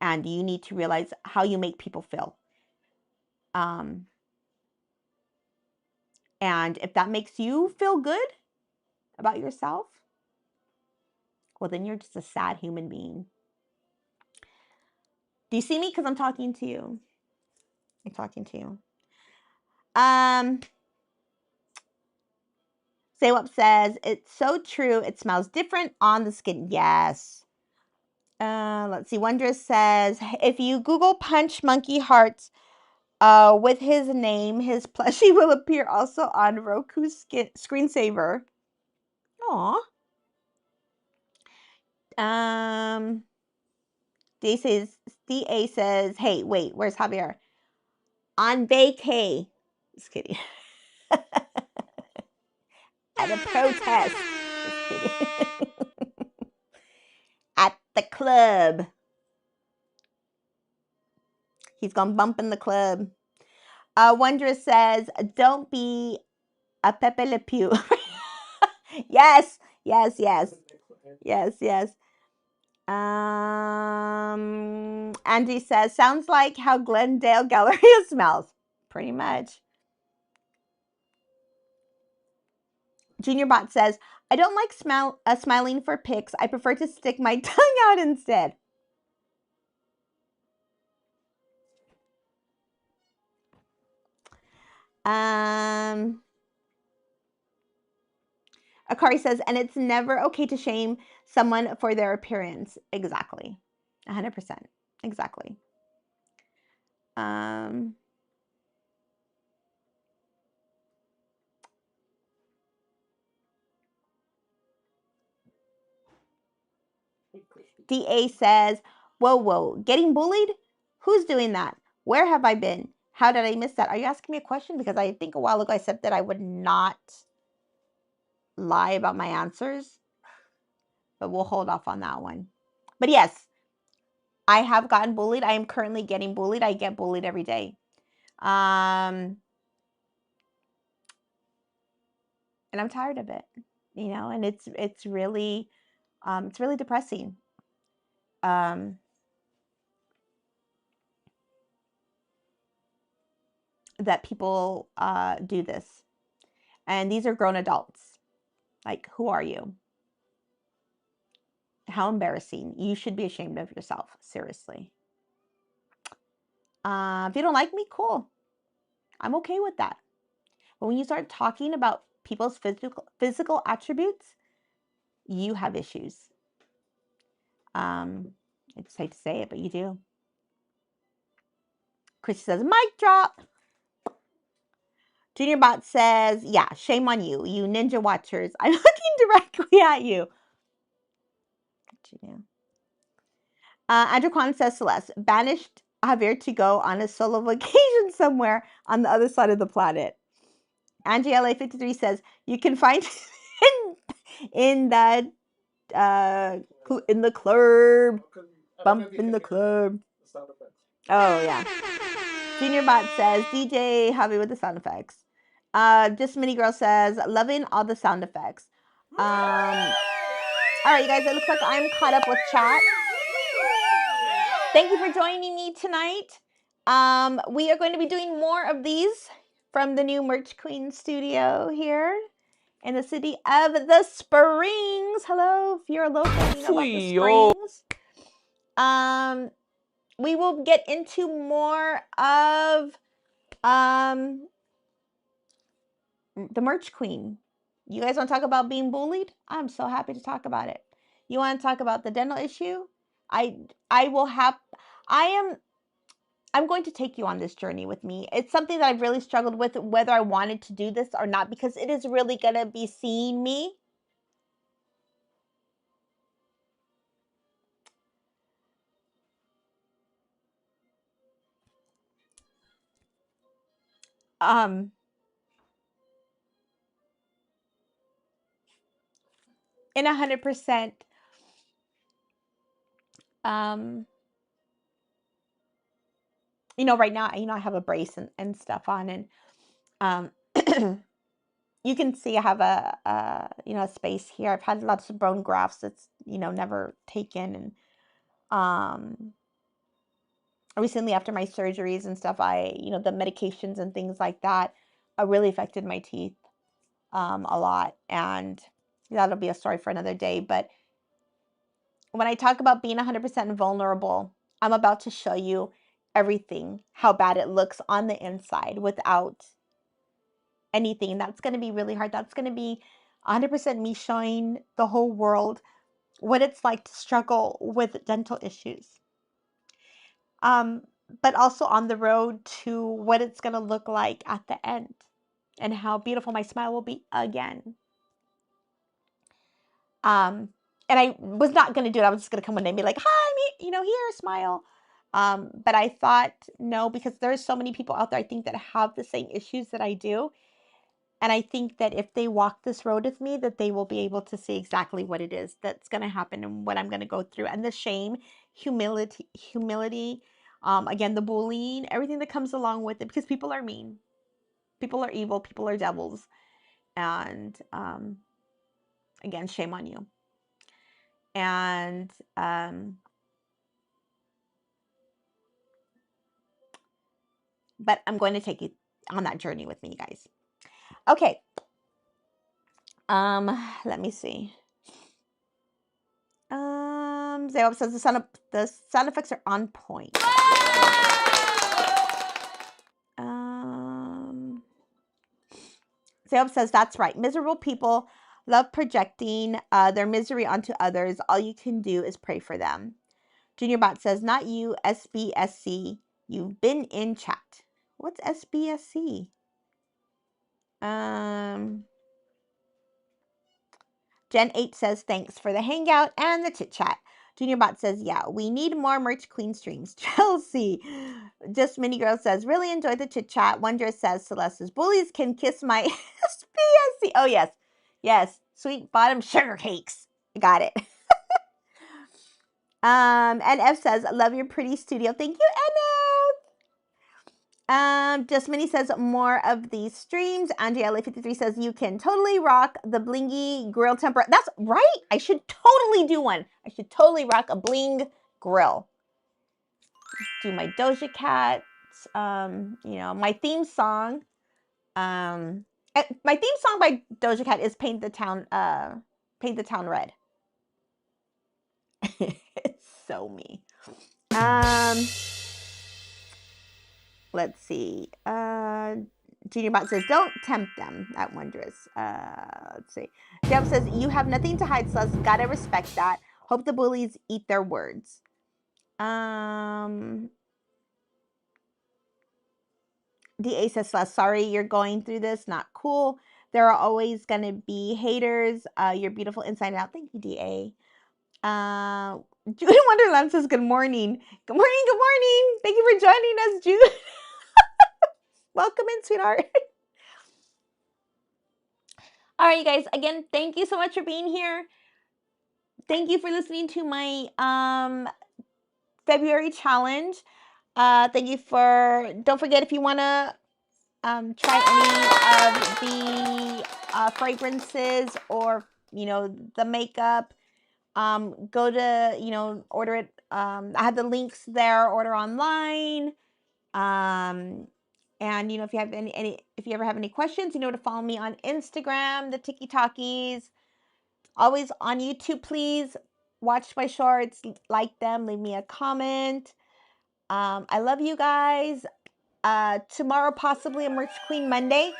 And you need to realize how you make people feel. And if that makes you feel good about yourself, well, then you're just a sad human being. Do you see me? Because I'm talking to you. I'm talking to you. Say What says, it's so true. It smells different on the skin. Yes. Let's see. Wondrous says, if you Google Punch Monkey Hearts with his name, his plushie will appear also on Roku's screensaver. Aw. DA says, hey, wait, where's Javier? On vacay. Just kidding. At a protest. Just kidding. At the club. He's gonna bump in the club. Wondrous says, don't be a Pepe Le Pew. Yes, yes, yes. Yes, yes. Andy says, sounds like how Glendale Galleria smells. Pretty much. Junior Bot says, I don't like smiling for pics. I prefer to stick my tongue out instead. Akari says, and it's never okay to shame someone for their appearance. Exactly. 100%. Exactly. DA says, whoa, getting bullied? Who's doing that? Where have I been? How did I miss that? Are you asking me a question? Because I think a while ago I said that I would not lie about my answers, but we'll hold off on that one. But yes, I have gotten bullied. I am currently getting bullied. I get bullied every day. And I'm tired of it, and it's really depressing. That people do this. And these are grown adults. Like, who are you? How embarrassing. You should be ashamed of yourself. Seriously. If you don't like me, cool. I'm okay with that. But when you start talking about people's physical attributes, you have issues. I just hate to say it, but you do. Chrissy says, mic drop. Junior Bot says, yeah, shame on you, you ninja watchers. I'm looking directly at you. Andrew Kwan says, Celeste, banished Javier to go on a solo vacation somewhere on the other side of the planet. Angie LA53 says, you can find in that in the club. Bump in the club. Oh, yeah. Junior Bot says, DJ Javi with the sound effects. Just Mini Girl says, loving all the sound effects. All right, you guys, it looks like I'm caught up with chat. Thank you for joining me tonight. We are going to be doing more of these from the new Merch Queen studio here in the city of the Springs. Hello, if you're local, you know about the Springs. We will get into more of the Merch Queen. You guys want to talk about being bullied? I'm so happy to talk about it. You want to talk about the dental issue? I'm going to take you on this journey with me. It's something that I've really struggled with, whether I wanted to do this or not, because it is really going to be seeing me. in 100%, you know, right now, you know, I have a brace and stuff on, and you can see I have you know, a space here. I've had lots of bone grafts that's, you know, never taken, and recently after my surgeries and stuff, you know, the medications and things like that really affected my teeth a lot, and that'll be a story for another day. But when I talk about being 100% vulnerable, I'm about to show you everything, how bad it looks on the inside without anything. That's going to be really hard. That's going to be 100% me showing the whole world what it's like to struggle with dental issues. But also on the road to what it's going to look like at the end and how beautiful my smile will be again. And I was not going to do it. I was just going to come one day and be like, hi, me, you know, here, smile. But I thought, no, because there's so many people out there, I think, that have the same issues that I do. And I think that if they walk this road with me, that they will be able to see exactly what it is that's going to happen and what I'm going to go through. And the shame, humility, again, the bullying, everything that comes along with it, because people are mean. People are evil. People are devils. And again, shame on you. And but I'm going to take you on that journey with me, you guys. Okay. Let me see. Zayab says the sound effects are on point. Zayab says that's right. Miserable people love projecting their misery onto others. All you can do is pray for them. Junior Bot says, not you, SBSC. You've been in chat. What's SBSC? Jen 8 says, thanks for the hangout and the chit chat. Junior Bot says, yeah, we need more Merch Queen streams. Chelsea, Just Mini Girl says, really enjoyed the chit chat. Wondrous says, Celeste's bullies can kiss my SBSC. Oh, yes. Yes. Sweet bottom sugar cakes. Got it. And F says, love your pretty studio. Thank you, NF. Just Mini says, more of these streams. Andrea LA53 says, you can totally rock the blingy grill temper. That's right. I should totally do one. I should totally rock a bling grill. Do my Doja Cat. You know, my theme song. My theme song by Doja Cat is Paint the Town Red. It's so me. Let's see. Junior Bot says, don't tempt them. That Wondrous. Let's see. Deb says, you have nothing to hide, Celeste. Gotta respect that. Hope the bullies eat their words. DA says, Celeste, sorry you're going through this. Not cool. There are always going to be haters. You're beautiful inside and out. Thank you, DA. Jude Wonderland says, good morning. Good morning, good morning. Thank you for joining us, Jude. Welcome in, sweetheart. All right, you guys. Again, thank you so much for being here. Thank you for listening to my February challenge. Thank you for, don't forget, if you want to try any of the fragrances or, you know, the makeup, go to, you know, order it. I have the links there, order online. And, you know, if you have if you ever have any questions, you know, to follow me on Instagram, the Tiki Talkies. Always on YouTube, please watch my shorts, like them, leave me a comment. I love you guys. Tomorrow, possibly a Merch Queen Monday,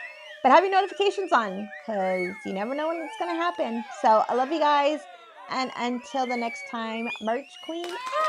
but have your notifications on because you never know when it's going to happen. So I love you guys. And until the next time, Merch Queen out.